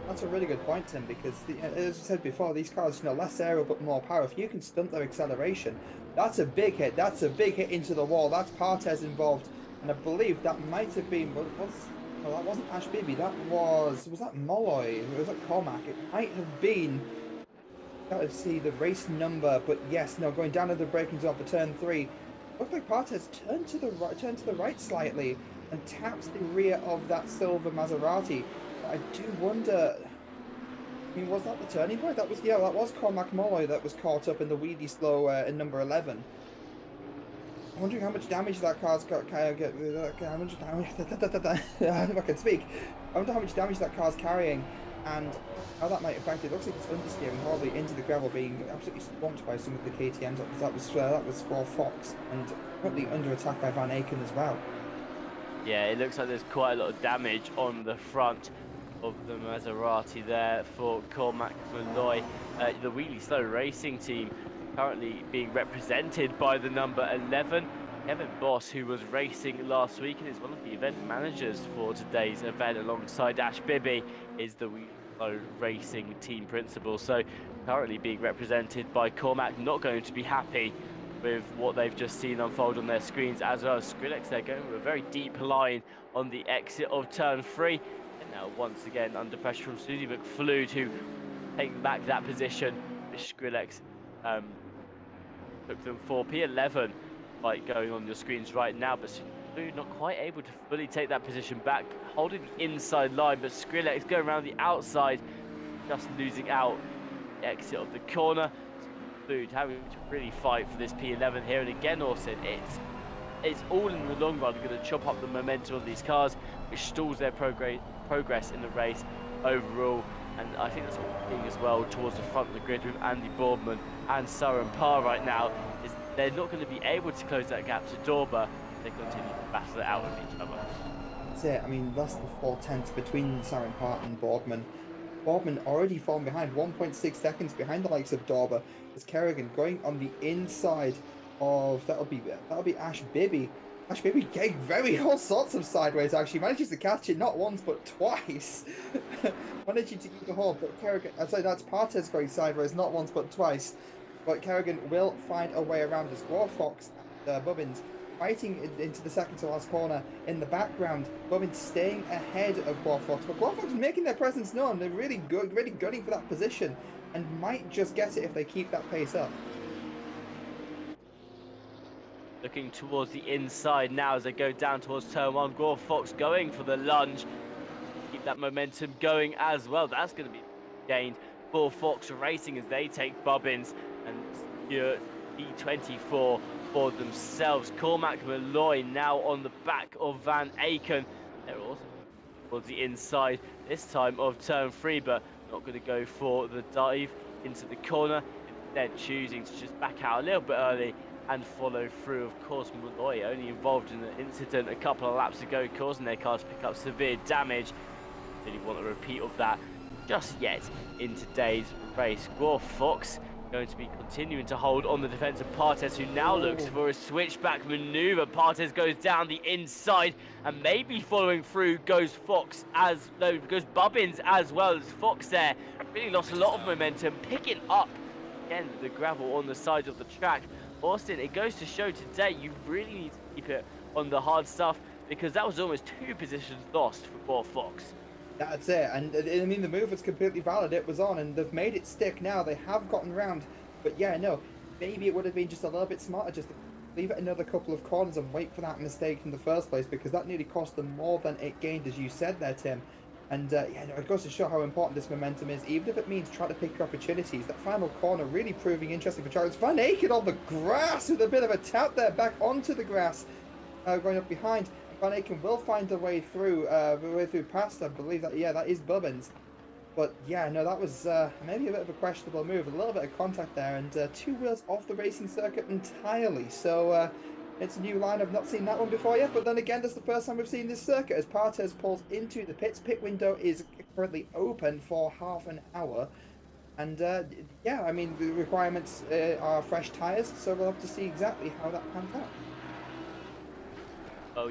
S2: That's a really good point, Tim, because as I said before, these cars, less aero but more power. If you can stunt their acceleration, that's a big hit. That's a big hit into the wall. That's Partez involved, and I believe that might have been well, that wasn't Ash Bibi. That was that Molloy? Was that Cormac? It might have been. Gotta see the race number, but yes, no, going down to the braking zone for turn 3. Looks like Partez turned to the right slightly and taps the rear of that silver Maserati. I do wonder. I mean, was that the turning point? That was Cormac Molloy that was caught up in the wheelie slow in number 11. I'm wondering how much damage that car's got. How much damage? If I can speak, I wonder how much damage that car's carrying, and how that might affect it. It looks like it's understeering horribly into the gravel, being absolutely swamped by some of the KTMs. That was Squall Fox, and currently under attack by Van Aken as well.
S1: Yeah, it looks like there's quite a lot of damage on the front of the Maserati there for Cormac Molloy. The Wheelie Slow Racing team currently being represented by the number 11, Kevin Boss, who was racing last week and is one of the event managers for today's event, alongside Ash Bibi is the Wheelie Slow Racing team principal. So currently being represented by Cormac, not going to be happy with what they've just seen unfold on their screens, as well as Skrillex. They're going with a very deep line on the exit of turn 3. And now once again under pressure from Susie McFlood, who taking back that position, with Skrillex took them for P11 like going on your screens right now, but McFlood not quite able to fully take that position back, holding the inside line, but Skrillex going around the outside, just losing out the exit of the corner. McFlood having to really fight for this P11 here, and again, Austin, it's all in the long run going to chop up the momentum of these cars, which stalls their progress in the race overall. And I think that's what we're seeing as well towards the front of the grid with Andy Boardman and Søren Parr right now, is they're not going to be able to close that gap to Dorber if they continue to battle it out with each other.
S2: That's it. I mean, less than 4/10 between Søren Parr and Boardman. Boardman already fallen behind, 1.6 seconds behind the likes of Dorber. As Kerrigan going on the inside of that'll be Ash Bibi. Ash Bibi getting all sorts of sideways, actually manages to catch it not once but twice. Managing to keep the hold, but Kerrigan, I'd say that's Partez going sideways not once but twice. But Kerrigan will find a way around as Squall Fox and Bubbins fighting into the second to last corner in the background. Bubbins staying ahead of Squall Fox, but Squall Fox is making their presence known. They're really good, really gunning for that position, and might just get it if they keep that pace up.
S1: Looking towards the inside now as they go down towards turn 1. Squall Fox going for the lunge. Keep that momentum going as well. That's going to be gained for Fox Racing as they take Bubbins and secure E24 for themselves. Cormac Molloy now on the back of Van Aken. They're also towards the inside this time of turn 3, but not going to go for the dive into the corner. Instead choosing to just back out a little bit early and follow through. Of course, Molloy only involved in an incident a couple of laps ago, causing their car to pick up severe damage. Really want a repeat of that just yet in today's race. Squall Fox going to be continuing to hold on the defense of Partez, who now looks for a switchback maneuver. Partez goes down the inside, and maybe following through goes Bubbins as well. As Fox there really lost a lot of momentum, picking up again the gravel on the side of the track. Austin, it goes to show today you really need to keep it on the hard stuff, because that was almost 2 positions lost for Squall Fox.
S2: That's it, and I mean the move was completely valid. It was on, and they've made it stick now. They have gotten round, but yeah, no, maybe it would have been just a little bit smarter just to leave it another couple of corners and wait for that mistake in the first place, because that nearly cost them more than it gained, as you said there, Tim. And yeah, no, it goes to show how important this momentum is, even if it means trying to pick opportunities. That final corner really proving interesting for Charles. Van Aken on the grass with a bit of a tap there, back onto the grass, going up behind. Van Aken will find a way through past, I believe that, yeah, that is Bubbins. But yeah, no, that was maybe a bit of a questionable move. A little bit of contact there, and two wheels off the racing circuit entirely. So it's a new line. I've not seen that one before yet. But then again, that's the first time we've seen this circuit as Partes pulls into the pits. Pit window is currently open for half an hour. And yeah, I mean, the requirements are fresh tyres, so we'll have to see exactly how that pans out.
S1: Well,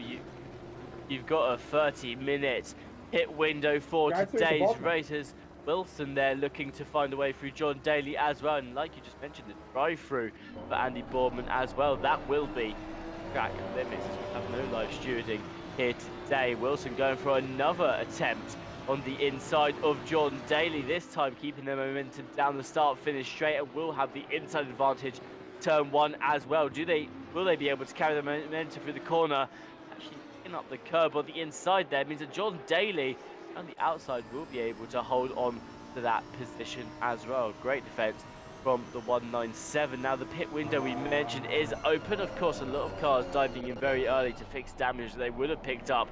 S1: you've got a 30-minute pit window for
S2: Drive through the
S1: today's
S2: bottom.
S1: races. Wilson there looking to find a way through John Daly as well. And like you just mentioned, the drive-through for Andy Boardman as well. That will be track limits as we have no live stewarding here today. Wilson going for another attempt on the inside of John Daly, this time keeping their momentum down the start finish straight, and will have the inside advantage turn one as well. Will they be able to carry the momentum through the corner? Actually picking up the curb on the inside there means that John Daly on the outside will be able to hold on to that position as well. Great defense from the 197. Now the pit window we mentioned is open. Of course, a lot of cars diving in very early to fix damage they would have picked up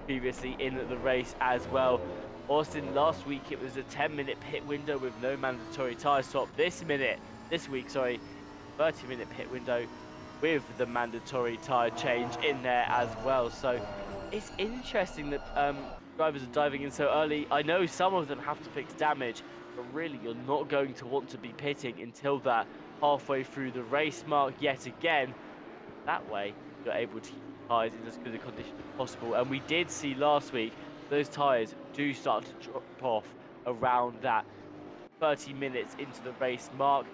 S1: previously in the race as well. Austin, last week it was a 10-minute pit window with no mandatory tyre swap. This week, 30-minute pit window with the mandatory tyre change in there as well. So it's interesting that drivers are diving in so early. I know some of them have to fix damage, but really you're not going to want to be pitting until that halfway through the race mark yet again. That way you're able to keep the tyres in as good a condition as possible. And we did see last week those tyres do start to drop off around that 30 minutes into the race mark.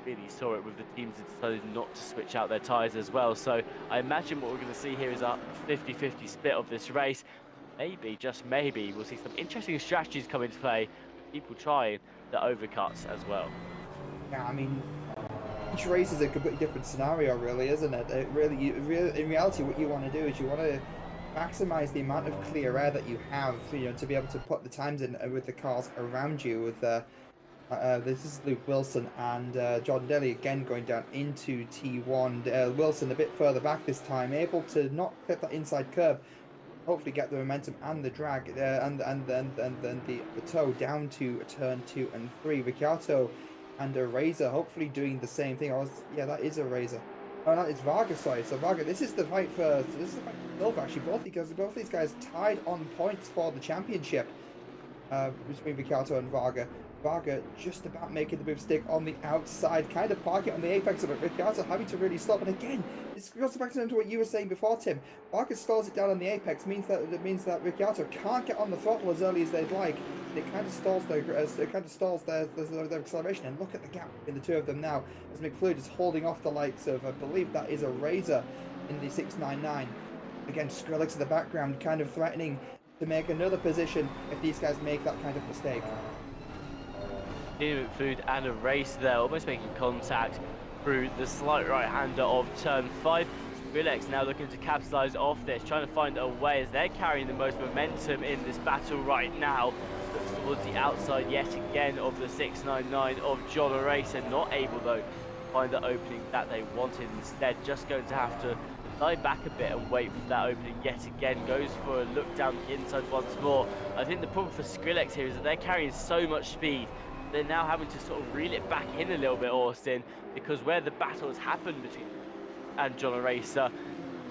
S1: Really saw it with the teams that decided not to switch out their tyres as well. So I imagine what we're going to see here is a 50-50 split of this race. Maybe, just maybe, we'll see some interesting strategies come into play. People trying the overcuts as well.
S2: Yeah, I mean, each race is a completely different scenario, really, isn't it? In reality, what you want to do is you want to maximize the amount of clear air that you have, to be able to put the times in with the cars around you. With this is Luke Wilson and Jordan Daly again going down into T1. Wilson a bit further back this time, able to not clip that inside curb. Hopefully get the momentum and the drag and then the toe down to turn 2 and 3. Ricciardo and a Razor hopefully doing the same thing. Yeah, that is a Razor. Oh, no, it's Varga, sorry. So Varga, this is the fight for silver. Actually, both these guys tied on points for the championship between Ricciardo and Varga. Varga just about making the move stick on the outside, kind of parking on the apex of it. Ricciardo having to really stop. And again, this goes back to what you were saying before, Tim. Varga stalls it down on the apex, means that Ricciardo can't get on the throttle as early as they'd like. It kind of stalls their acceleration. And look at the gap in the two of them now, as McFluid is holding off the likes of, I believe that is a Razor in the 699. Again, Skrillex in the background, kind of threatening to make another position if these guys make that kind of mistake.
S1: Food and a race there, almost making contact through the slight right-hander of turn 5. Skrillex now looking to capitalise off this, trying to find a way as they're carrying the most momentum in this battle right now. Looks towards the outside yet again of the 699 of John O'Race, and not able though to find the opening that they wanted. Instead, just going to have to lie back a bit and wait for that opening yet again. Goes for a look down the inside once more. I think the problem for Skrillex here is that they're carrying so much speed. They're now having to sort of reel it back in a little bit, Austin, because where the battle has happened between and John O'Racer,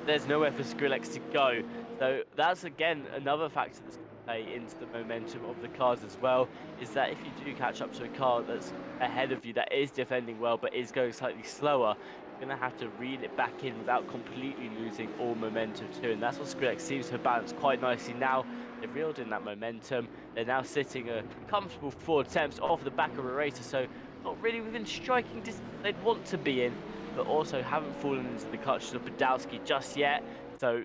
S1: there's nowhere for Skrillex to go. So that's again another factor that's going to play into the momentum of the cars as well, is that if you do catch up to a car that's ahead of you that is defending well but is going slightly slower, you're going to have to reel it back in without completely losing all momentum too. And that's what Skrillex seems to balance quite nicely now. They've reeled in that momentum. They're now sitting a comfortable 4 attempts off the back of a Racer, so not really within striking distance they'd want to be in, but also haven't fallen into the clutches of Podolski just yet. So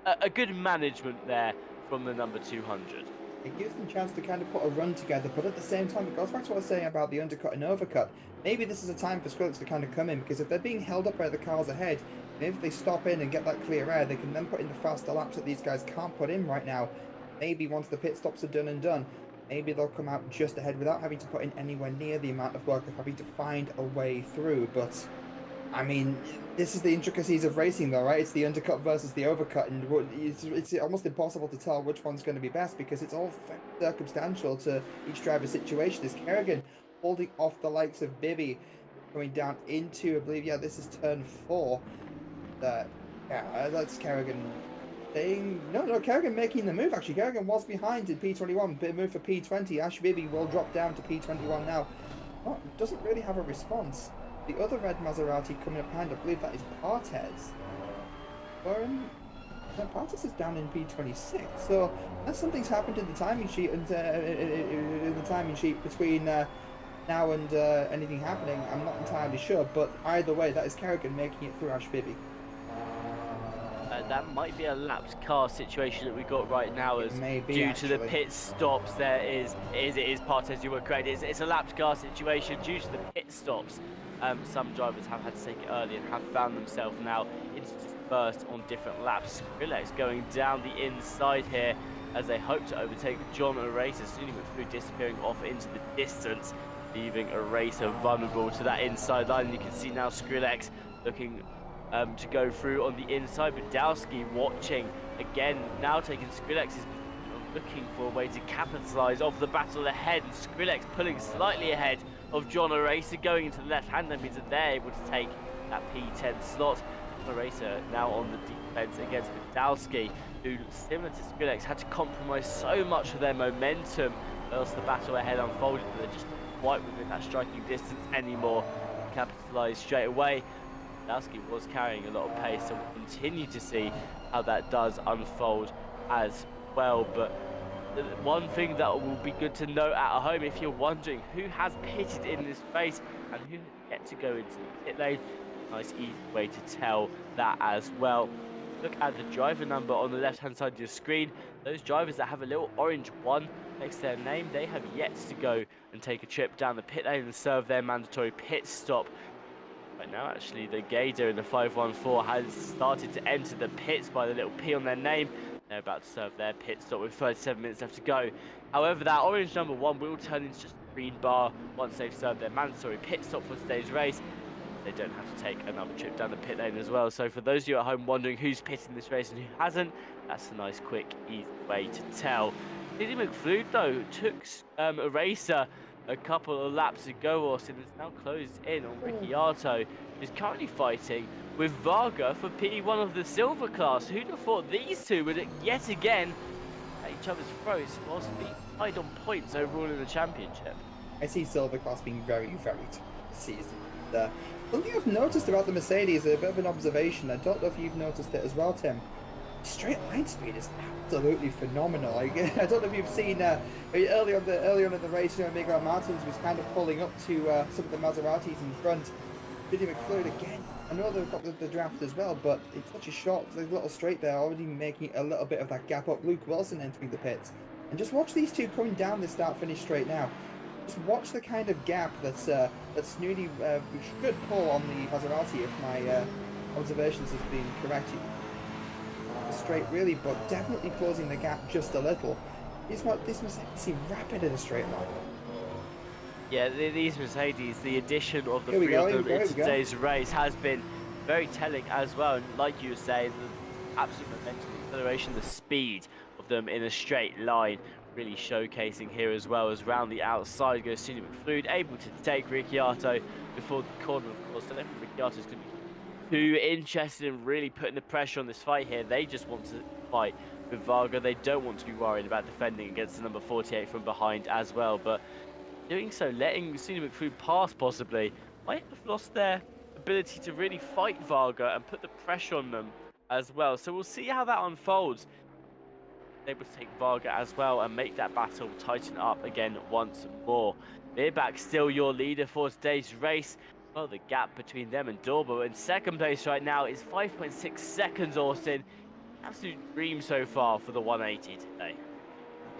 S1: a good management there from the number 200.
S2: It gives them a chance to kind of put a run together, but at the same time, it goes back to what I was saying about the undercut and overcut. Maybe this is a time for Skrillex to kind of come in, because if they're being held up by the cars ahead, maybe if they stop in and get that clear air, they can then put in the faster laps that these guys can't put in right now. Maybe once the pit stops are done and done, maybe they'll come out just ahead without having to put in anywhere near the amount of work of having to find a way through. But I mean, this is the intricacies of racing, though, right? It's the undercut versus the overcut, and it's almost impossible to tell which one's going to be best because it's all very circumstantial to each driver's situation. Is Kerrigan holding off the likes of Bibby, going down into, I believe, yeah, this is turn 4. Yeah, that's Kerrigan saying, no, Kerrigan making the move, actually. Kerrigan was behind in P21, bit move for P20. Ash Bibby will drop down to P21 now. Doesn't really have a response. The other red Maserati coming up behind, I believe that is Partez. Partez is down in P26, so unless something's happened in the timing sheet and in the timing sheet between now and anything happening, I'm not entirely sure. But either way, that is Kerrigan making it through Ash Bibby.
S1: That might be a lapped car situation that we got right now, as due to the pit stops. It is Partez, you were correct. It's a lapped car situation due to the pit stops. Some drivers have had to take it early and have found themselves now interspersed on different laps. Skrillex going down the inside here as they hope to overtake John Eraser. Soon McFlew disappearing off into the distance, leaving Eraser vulnerable to that inside line. You can see now Skrillex looking to go through on the inside. Badowski watching again, now taking Skrillex's, looking for a way to capitalise off the battle ahead. And Skrillex pulling slightly ahead of John Eraser, going into the left hand. That means that they're able to take that P10 slot. John Eraser now on the defence against Badowski, who, similar to Skrillex, had to compromise so much of their momentum, else the battle ahead unfolded. They're just not quite within that striking distance anymore. Capitalise straight away. Badowski was carrying a lot of pace, so we'll continue to see how that does unfold as well. But one thing that will be good to note at home, if you're wondering who has pitted in this race and who has yet to go into the pit lane, nice easy way to tell that as well. Look at the driver number on the left hand side of your screen. Those drivers that have a little orange 1 next to their name, they have yet to go and take a trip down the pit lane and serve their mandatory pit stop. Right now, actually, the Gator in the 514 has started to enter the pits by the little P on their name. They're about to serve their pit stop with 37 minutes left to go. However, that orange number 1 will turn into just a green bar once they've served their mandatory pit stop for today's race. They don't have to take another trip down the pit lane as well. So for those of you at home wondering who's pitting this race and who hasn't, that's a nice, quick, easy way to tell. Diddy McFlew, though, took Eraser a couple of laps ago, Austin, has now closed in on Ricciardo, who's currently fighting with Varga for P1 of the silver class. Who'd have thought these two would yet again at each other's throats whilst being tied on points overall in the championship?
S2: I see silver class being very, very tough this season. Something I've noticed about the Mercedes, a bit of an observation, I don't know if you've noticed it as well, Tim. Straight line speed is absolutely phenomenal. Like, I don't know if you've seen early on in the race, Miguel Martins was kind of pulling up to some of the Maseratis in front. Diddy McFlew again. I know they've got the draft as well, but it's such a short, little straight there, already making a little bit of that gap up. Luke Wilson entering the pits, and just watch these two coming down this start-finish straight now. Just watch the kind of gap that Snooty should pull on the Maserati if my observations have been correct. Straight really, but definitely closing the gap just a little. This Mercedes seem rapid in a straight line.
S1: Yeah, these Mercedes, the addition of the three of them in today's race has been very telling as well. And like you were saying, the absolute momentum, the acceleration, the speed of them in a straight line really showcasing here, as well as round the outside goes Sunny McFlew, able to take Ricciardo before the corner, of course. I don't think Ricciardo's going to be too interested in really putting the pressure on this fight here. They just want to fight with Varga. They don't want to be worried about defending against the number 48 from behind as well. But doing so, letting Sunny McFlew pass possibly, might have lost their ability to really fight Varga and put the pressure on them as well. So we'll see how that unfolds. Able to take Varga as well and make that battle tighten up again once more. Beerbach still your leader for today's race. Well, the gap between them and Dorbo in second place right now is 5.6 seconds, Austin. Absolute dream so far for the 180 today.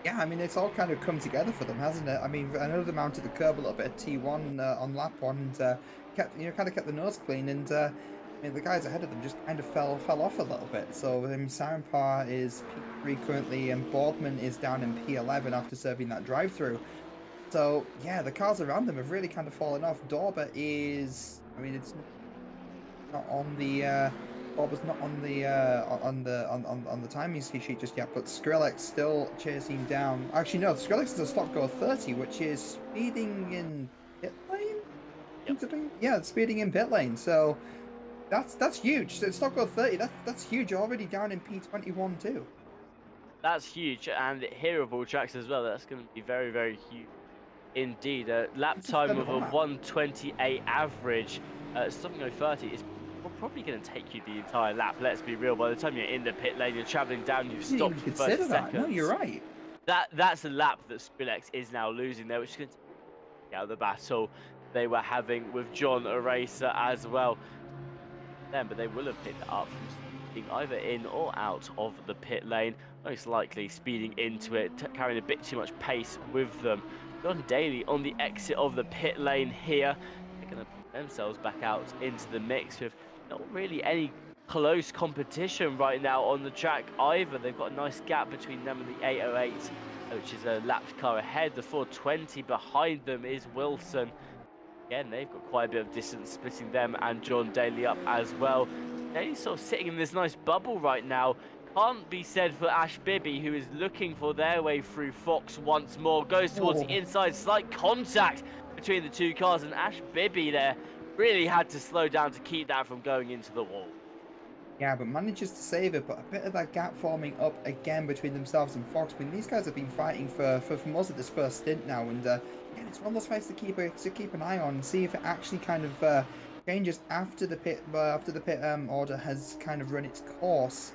S2: Yeah, I mean, it's all kind of come together for them, hasn't it? I mean, I know they mounted the curb a little bit at T1 on lap 1 and kept the nose clean, and I mean, the guys ahead of them just kind of fell off a little bit. So Sarenpar is P3 currently, and Boardman is down in P11 after serving that drive-through. So yeah, the cars around them have really kind of fallen off. Dorber is, I mean, it's not on the on the timing sheet just yet, but Skrillex still chasing down. Actually, no, Skrillex is a stop go 30, which is speeding in pit lane.
S1: Yep.
S2: Yeah, it's speeding in pit lane. So that's huge. So stop go 30. That's huge. Already down in P21 too.
S1: That's huge, and here of all tracks as well. That's going to be very, very huge indeed. A lap
S2: It's a
S1: time
S2: third
S1: of
S2: of a
S1: a
S2: lap.
S1: 1:28 average. Something like 30 is probably going to take you the entire lap. Let's be real. By the time you're in the pit lane, you're traveling down. You've
S2: I didn't
S1: stopped
S2: even
S1: for 30
S2: consider that. No, you're
S1: seconds.
S2: right.
S1: That's a lap that Skrillex is now losing there, which is going to take out the battle they were having with John Eraser as well. Then, but they will have picked it up from speeding either in or out of the pit lane, most likely speeding into it, carrying a bit too much pace with them. John Daly on the exit of the pit lane here. They're going to put themselves back out into the mix with not really any close competition right now on the track either. They've got a nice gap between them and the 808, which is a lapped car ahead. The 420 behind them is Wilson. Again, they've got quite a bit of distance splitting them and John Daly up as well. Daly's sort of sitting in this nice bubble right now. Can't be said for Ash Bibby, who is looking for their way through Fox once more. Goes towards the inside, slight contact between the two cars, and Ash Bibby there really had to slow down to keep that from going into the wall.
S2: Yeah, but manages to save it, but a bit of that gap forming up again between themselves and Fox. I mean, these guys have been fighting for most of this first stint now, and again, it's one of those fights to keep an eye on and see if it actually kind of changes after the pit order has kind of run its course.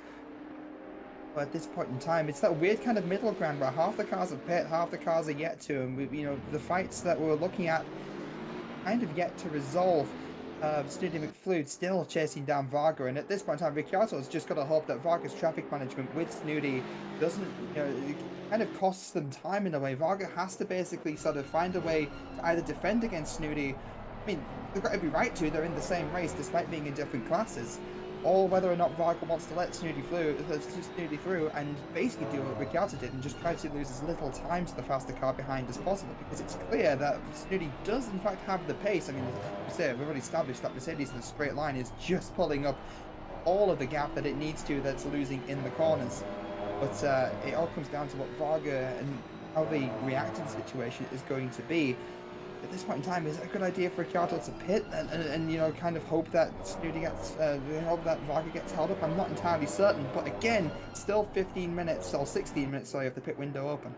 S2: But at this point in time, it's that weird kind of middle ground where half the cars are pit, half the cars are yet to, and you know, the fights that we're looking at kind of yet to resolve. Snooty McFlude still chasing down Varga, and at this point in time, Ricciardo's just got to hope that Varga's traffic management with Snooty doesn't, you know, it kind of costs them time in a way. Varga has to basically sort of find a way to either defend against Snooty. I mean, they've got every right to, they're in the same race despite being in different classes, or whether or not Varga wants to let Snooty through and basically do what Ricciardo did and just try to lose as little time to the faster car behind as possible, because it's clear that Snooty does in fact have the pace. I mean, as I say, we've already established that Mercedes in the straight line is just pulling up all of the gap that it needs to, that's losing in the corners. But it all comes down to what Varga and how they react to the situation is going to be. At this point in time, is it a good idea for Ricciardo to pit and you know, kind of hope that Snooty gets, hope that Varga gets held up? I'm not entirely certain, but again, still 15 minutes or 16 minutes, sorry, of the pit window open.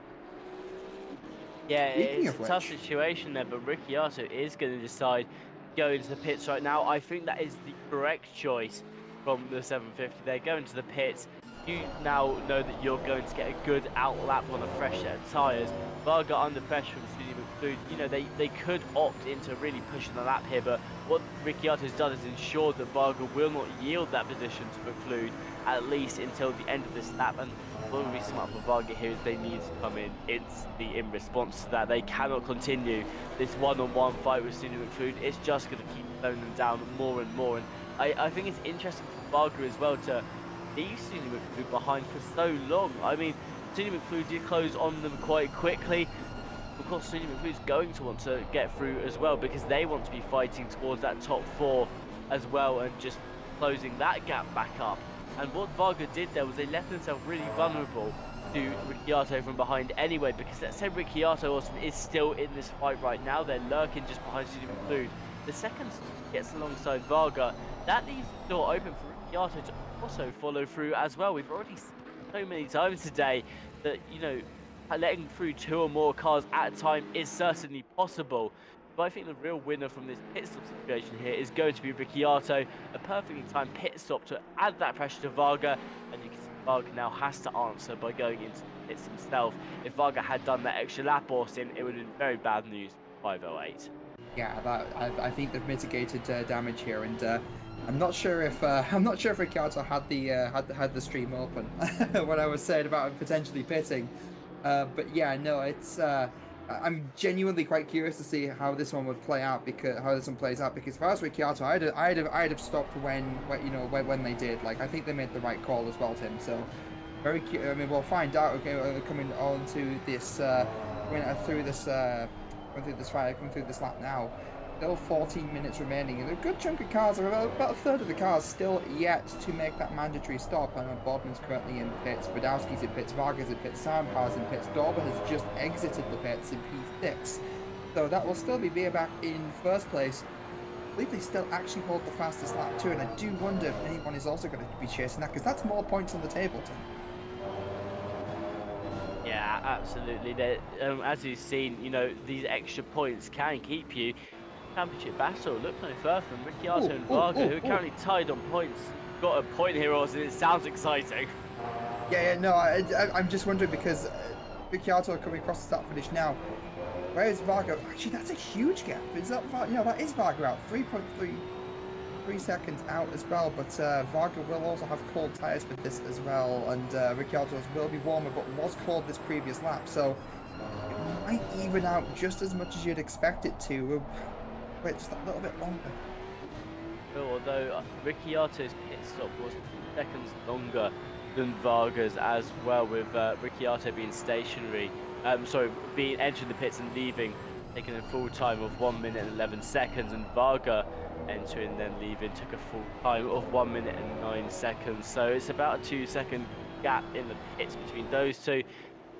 S1: Yeah,
S2: Speaking
S1: it's
S2: of
S1: a tough
S2: which,
S1: situation there, but Ricciardo is going to decide to go into the pits right now. I think that is the correct choice from the 750. They're going to the pits. You now know that you're going to get a good outlap on a fresh set of tyres. Varga under pressure from Snooty McFlude, you know, they could opt into really pushing the lap here, but what Ricciardo's done is ensured that Varga will not yield that position to McFlude, at least until the end of this lap. And what would be smart for Varga here is they need to come in instantly in response to that. They cannot continue this one-on-one fight with Snooty McFlude. It's just going to keep slowing them down more and more. And I think it's interesting for Varga as well to leave Snooty McFlude behind for so long. I mean, Snooty McFlude did close on them quite quickly. Of course, Snooty McFlude's going to want to get through as well, because they want to be fighting towards that top four as well and just closing that gap back up. And what Varga did there was they left themselves really vulnerable to Ricciardo from behind anyway, because that said Ricciardo Austin is still in this fight right now. They're lurking just behind Snooty McFlude. The second gets alongside Varga, that leaves the door open for Ricciardo to also follow through as well. We've already seen so many times today that, you know, letting through two or more cars at a time is certainly possible. But I think the real winner from this pit stop situation here is going to be Ricciardo. A perfectly timed pit stop to add that pressure to Varga, and you can see Varga now has to answer by going into the pits himself. If Varga had done that extra lap, Austin, it would have been very bad news for 508.
S2: yeah, I think they've mitigated damage here, and I'm not sure if Ricciardo had the stream open when I was saying about potentially pitting. But yeah, no, it's I'm genuinely quite curious to see how this one would play out, because plays out. Because for us, Ricciardo, I'd have stopped when they did. Like, I think they made the right call as well, Tim. So very curious. I mean, we'll find out. Okay, coming on to this, coming through this lap now. Still 14 minutes remaining, and a good chunk of cars, or about a third of the cars, still yet to make that mandatory stop. I know Boardman's currently in pits, Badowski's in pits, Varga's in pits, Soundcar's in pits, Dorber has just exited the pits in P6. So that will still be Beerback in first place. I believe they still actually hold the fastest lap too, and I do wonder if anyone is also going to be chasing that, because that's more points on the table, Tim.
S1: Yeah, absolutely. As you've seen, you know, these extra points can keep you. Championship battle, look no further than Ricciardo and Varga, who are currently tied on points. Got a point here, Austin. It sounds exciting.
S2: Yeah, no, I'm just wondering because Ricciardo coming across the start finish now. Where is Varga? Actually, that's a huge gap. Is that Varga? No, that is Varga out. 3.3 seconds out as well. But Varga will also have cold tyres with this as well, and Ricciardo's will be warmer, but was cold this previous lap, so it might even out just as much as you'd expect it to. Wait just a little bit longer.
S1: Although Ricciardo's pit stop was seconds longer than Varga's as well, with Ricciardo being stationary. Being entering the pits and leaving, taking a full time of 1 minute and 11 seconds, and Varga entering then leaving took a full time of 1 minute and 9 seconds. So it's about a 2-second gap in the pits between those two.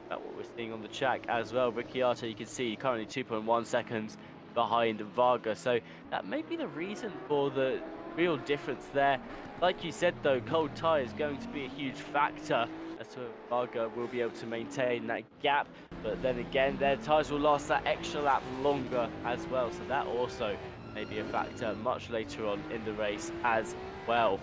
S1: That's what we're seeing on the track as well. Ricciardo, you can see currently 2.1 seconds behind Varga, so that may be the reason for the real difference there. Like you said though, cold tyre is going to be a huge factor as to whether Varga will be able to maintain that gap, but then again their tyres will last that extra lap longer as well, so that also may be a factor much later on in the race as well.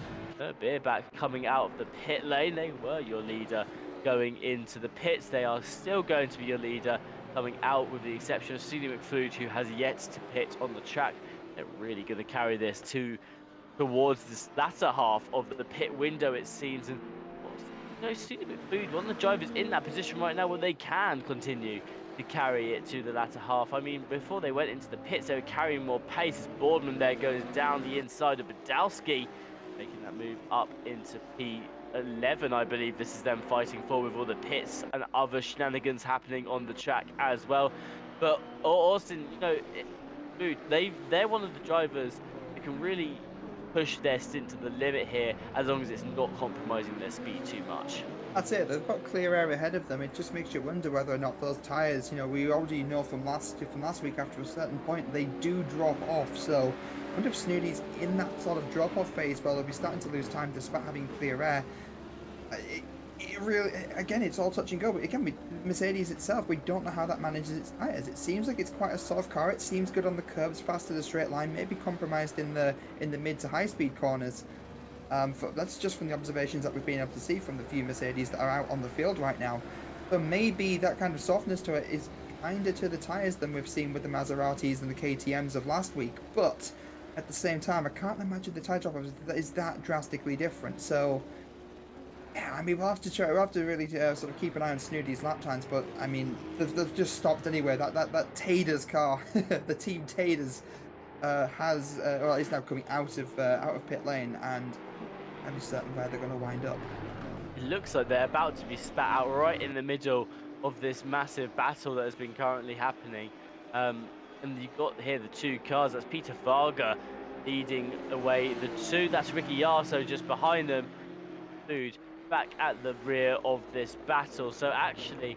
S1: Beerback coming out of the pit lane, they were your leader going into the pits, they are still going to be your leader coming out, with the exception of Stevie McFluge, who has yet to pit on the track. They're really going to carry this towards this latter half of the pit window, it seems. And you know, Stevie McFluge, one of the drivers in that position right now where they can continue to carry it to the latter half. I mean, before they went into the pits, they were carrying more pace as Boardman there goes down the inside of Badowski, making that move up into P11, I believe this is them fighting for, with all the pits and other shenanigans happening on the track as well. But Austin, you know, they're one of the drivers who can really push their stint to the limit here, as long as it's not compromising their speed too much.
S2: That's it. They've got clear air ahead of them. It just makes you wonder whether or not those tyres, you know, we already know from last week, after a certain point they do drop off. So I wonder if Snooty's in that sort of drop-off phase where they'll be starting to lose time despite having clear air. It really, again, it's all touch and go. But again, with Mercedes itself, we don't know how that manages its tyres. It seems like it's quite a soft car. It seems good on the curves, fast to the straight line, maybe compromised in the mid to high speed corners. That's just from the observations that we've been able to see from the few Mercedes that are out on the field right now. So maybe that kind of softness to it is kinder to the tyres than we've seen with the Maseratis and the KTMs of last week. But at the same time, I can't imagine the tyre drop is that drastically different. So yeah, I mean, we'll have to really sort of keep an eye on Snooty's lap times. But I mean, they've just stopped anyway. That Tader's car, the Team Tader's, is now coming out of pit lane, and I'm certain where they're going to wind up.
S1: It looks like they're about to be spat out right in the middle of this massive battle that has been currently happening. And you've got here the two cars. That's Peter Varga leading away the two. That's Ricky Yarso just behind them. Food back at the rear of this battle. So actually,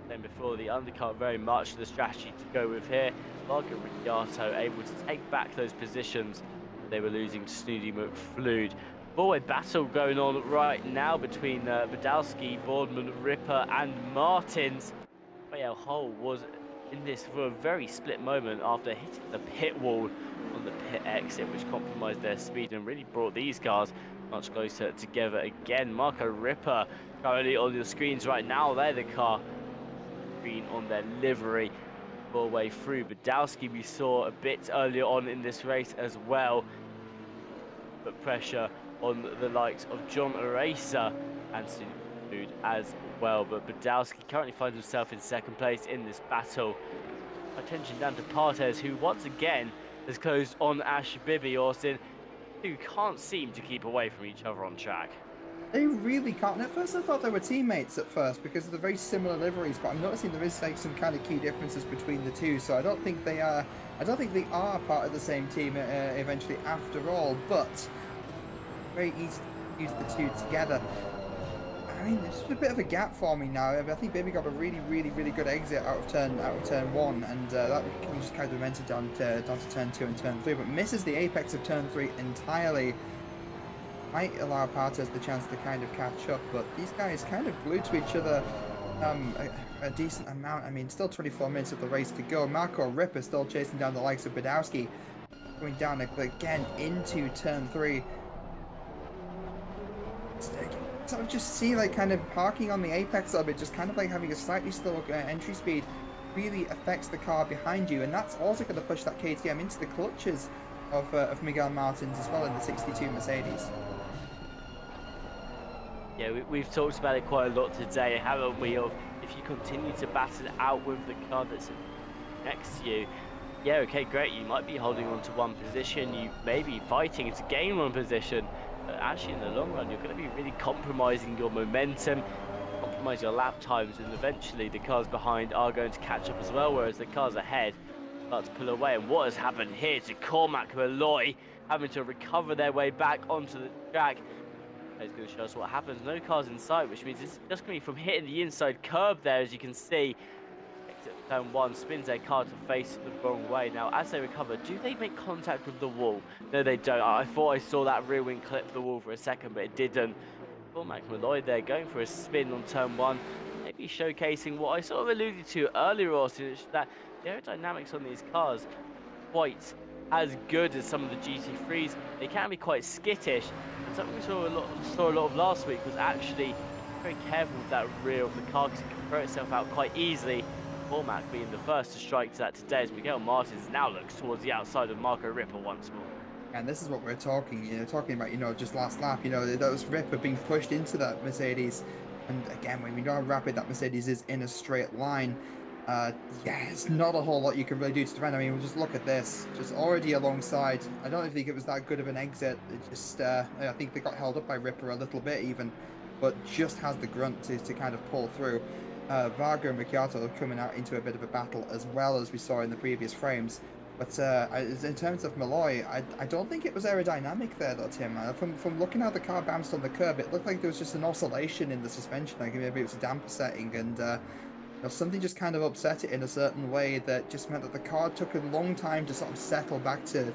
S1: then before, the undercut very much the strategy to go with here. Varga and Ricciardo able to take back those positions they were losing to Snooty McFluge. Four-way battle going on right now between Badowski, Boardman, Ripper and Martins. Raphael Hull was in this for a very split moment after hitting the pit wall on the pit exit, which compromised their speed and really brought these cars much closer together again. Marco Ripper currently on your screens right now. They're the car green on their livery. Way through. Badowski we saw a bit earlier on in this race as well, but pressure on the likes of John Aracer and Food as well. But Badowski currently finds himself in second place in this battle. Attention down to Partes, who once again has closed on Ash Bibi, Austin, who can't seem to keep away from each other on track.
S2: They really can't. At first, I thought they were teammates at first because of the very similar liveries, but I'm noticing there is like some kind of key differences between the two. So I don't think they are. I don't think they are part of the same team eventually after all. But very easy to use the two together. I mean, there's just a bit of a gap forming now. I think Baby got a really good exit out of turn one, and that kind of just carried the momentum down to turn two and turn three, but misses the apex of turn three entirely. Might allow Partes the chance to kind of catch up, but these guys kind of glued to each other a decent amount. I mean, still 24 minutes of the race to go. Marco Ripper still chasing down the likes of Badowski, going down again into turn three. So I just see like kind of parking on the apex of it, just kind of like having a slightly slower entry speed really affects the car behind you, and that's also going to push that KTM into the clutches of Miguel Martins as well in the 62 Mercedes.
S1: Yeah, we've talked about it quite a lot today, haven't we? Of if you continue to battle it out with the car that's next to you, yeah, okay, great, you might be holding on to one position, you may be fighting to gain one position, but actually in the long run, you're going to be really compromising your momentum, compromise your lap times, and eventually the cars behind are going to catch up as well, whereas the cars ahead start to pull away. And what has happened here to Cormac Malloy, having to recover their way back onto the track. He's going to show us what happens. No cars in sight, which means it's just going to be from hitting the inside curb there, as you can see. Exit turn one, spins their car to face the wrong way. Now, as they recover, do they make contact with the wall? No, they don't. I thought I saw that rear wing clip the wall for a second, but it didn't. Cormac Malloy there going for a spin on turn one, maybe showcasing what I sort of alluded to earlier, Austin, that the aerodynamics on these cars quite as good as some of the GT3s. They can be quite skittish, and something we saw a lot of last week was actually very careful with that rear of the car because it can throw itself out quite easily. Cormac being the first to strike to that today as Miguel Martins now looks towards the outside of Marco Ripper once more.
S2: And this is what we're talking about, just last lap, that was Ripper being pushed into that Mercedes. And again, when we know how rapid that Mercedes is in a straight line, yeah, it's not a whole lot you can really do to defend. I mean, we'll just look at this, just already alongside. I don't think it was that good of an exit. It just, I think they got held up by Ripper a little bit even, but just has the grunt to kind of pull through. Varga and Ricciardo are coming out into a bit of a battle as well, as we saw in the previous frames. But in terms of Malloy, I don't think it was aerodynamic there though, Tim. From looking how the car bounced on the curb, it looked like there was just an oscillation in the suspension. Like maybe it was a damper setting, and something just kind of upset it in a certain way that just meant that the car took a long time to sort of settle back to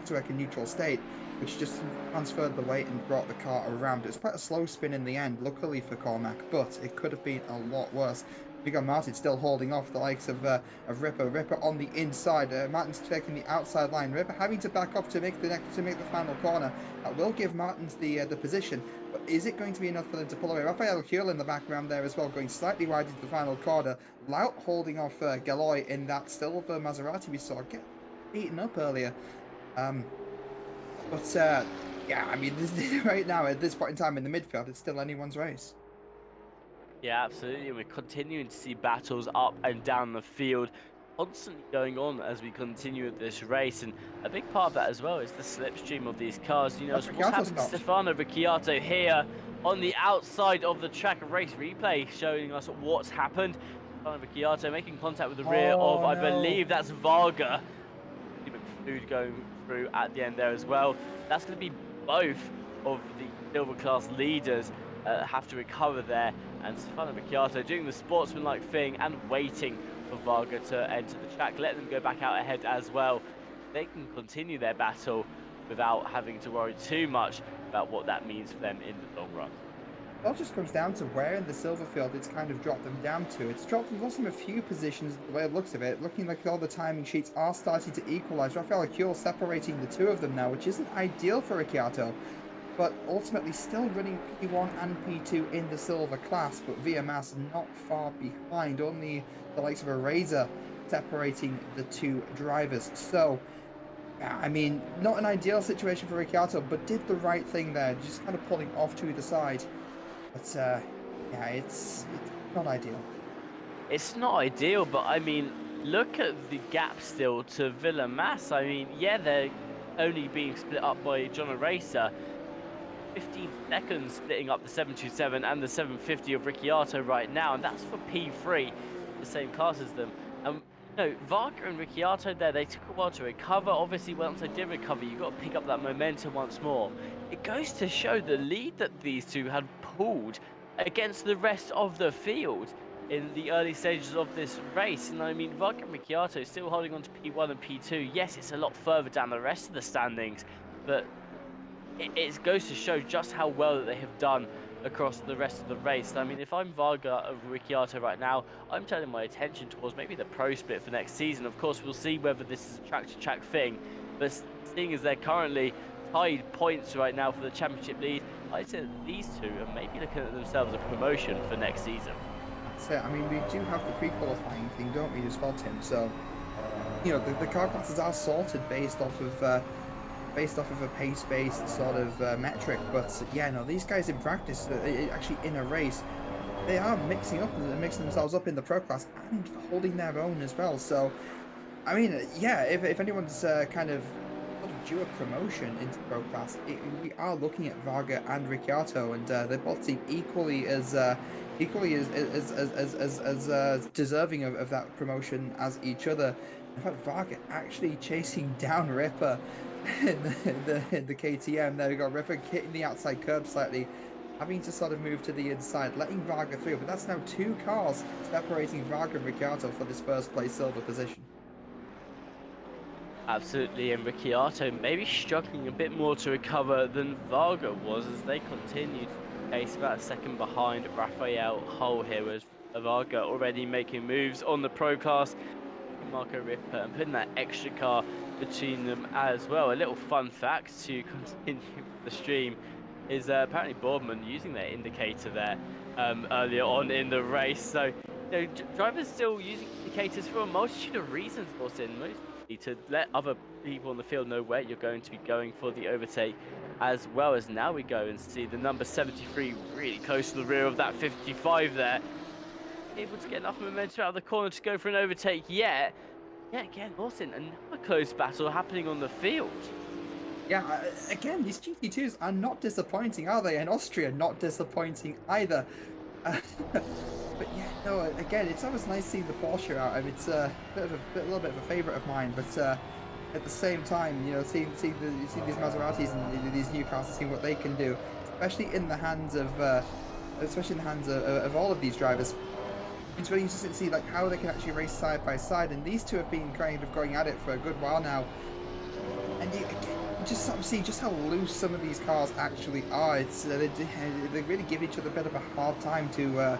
S2: like a neutral state, which just transferred the weight and brought the car around. It was quite a slow spin in the end, luckily for Cormac, but it could have been a lot worse. We got Martin still holding off the likes of Ripper. Ripper on the inside. Martin's taking the outside line. Ripper having to back off to make the final corner. That will give Martin's the position, but is it going to be enough for them to pull away? Rafael Huel in the background there as well, going slightly wide into the final corner. Lout holding off Galoy in that silver Maserati we saw get beaten up earlier. Yeah, I mean, right now at this point in time in the midfield, it's still anyone's race.
S1: Yeah, absolutely. We're continuing to see battles up and down the field, constantly going on as we continue with this race. And a big part of that as well is the slipstream of these cars. What's happened to Stefano Ricciardo here on the outside of the track. Race replay showing us what's happened. Stefano Ricciardo making contact with the rear of, I believe that's Varga. Food going through at the end there as well. That's going to be both of the silver class leaders have to recover there, and Stefano Ricciardo doing the sportsmanlike thing and waiting for Varga to enter the track, let them go back out ahead as well. They can continue their battle without having to worry too much about what that means for them in the long run.
S2: It all just comes down to where in the silver field it's kind of dropped them down to. It's lost them a few positions the way it looks of it, looking like all the timing sheets are starting to equalise. Rafael Huel separating the two of them now, which isn't ideal for Ricciardo, but ultimately still running P1 and P2 in the silver class, but via mass not far behind, only the likes of a Razor separating the two drivers. So, I mean, not an ideal situation for Ricciardo, but did the right thing there, just kind of pulling off to either side. But, yeah, it's not ideal.
S1: It's not ideal, but I mean, look at the gap still to Villa Mass. I mean, yeah, they're only being split up by John Racer. 15 seconds splitting up the 727 and the 750 of Ricciardo right now, and that's for P3, the same class as them. Varga and Ricciardo there, they took a while to recover. Obviously, once they did recover, you've got to pick up that momentum once more. It goes to show the lead that these two had pulled against the rest of the field in the early stages of this race. And I mean, Varga and Ricciardo still holding on to P1 and P2. Yes, it's a lot further down the rest of the standings, but it goes to show just how well that they have done across the rest of the race. I mean, if I'm Varga of Ricciardo right now, I'm turning my attention towards maybe the pro split for next season. Of course, we'll see whether this is a track-to-track thing, but seeing as they're currently tied points right now for the championship lead, I'd say that these two are maybe looking at themselves a promotion for next season.
S2: That's it. I mean, we do have the pre-qualifying thing, don't we, as well, Tim? So, the car classes are sorted based off of a pace-based sort of metric, but yeah, no, these guys in practice, actually in a race, they are mixing themselves up in the pro class and holding their own as well. So, I mean, yeah, if anyone's kind of sort of due a promotion into pro class, we are looking at Varga and Ricciardo, and they both seem equally as deserving of that promotion as each other. In fact, Varga actually chasing down Ripper in the KTM. There we go, Ripper hitting the outside curb slightly, having to sort of move to the inside, letting Varga through. But that's now 2 cars separating Varga and Ricciardo for this first place silver position.
S1: Absolutely, and Ricciardo maybe struggling a bit more to recover than Varga was as they continued to pace about a second behind Raphael Hull here, with Varga already making moves on the pro class. Marco Ripper and putting that extra car between them as well. A little fun fact to continue the stream is apparently Boardman using their indicator there earlier on in the race. So drivers still using indicators for a multitude of reasons, Austin. Mostly to let other people on the field know where you're going to be going for the overtake, as well as now we go and see the number 73 really close to the rear of that 55 there. Able to get enough momentum out of the corner to go for an overtake yet. Yeah, again, Austin, another close battle happening on the field.
S2: Yeah, again, these GT2s are not disappointing, are they? And Austria not disappointing either. But yeah, no, again, it's always nice seeing the Porsche out. I mean, it's a little bit of a favourite of mine, but at the same time, seeing these Maseratis and these new cars and seeing what they can do, especially in the hands of all of these drivers. It's really interesting to see like how they can actually race side by side, and these two have been kind of going at it for a good while now. And you just sort of see just how loose some of these cars actually are. It's they really give each other a bit of a hard time to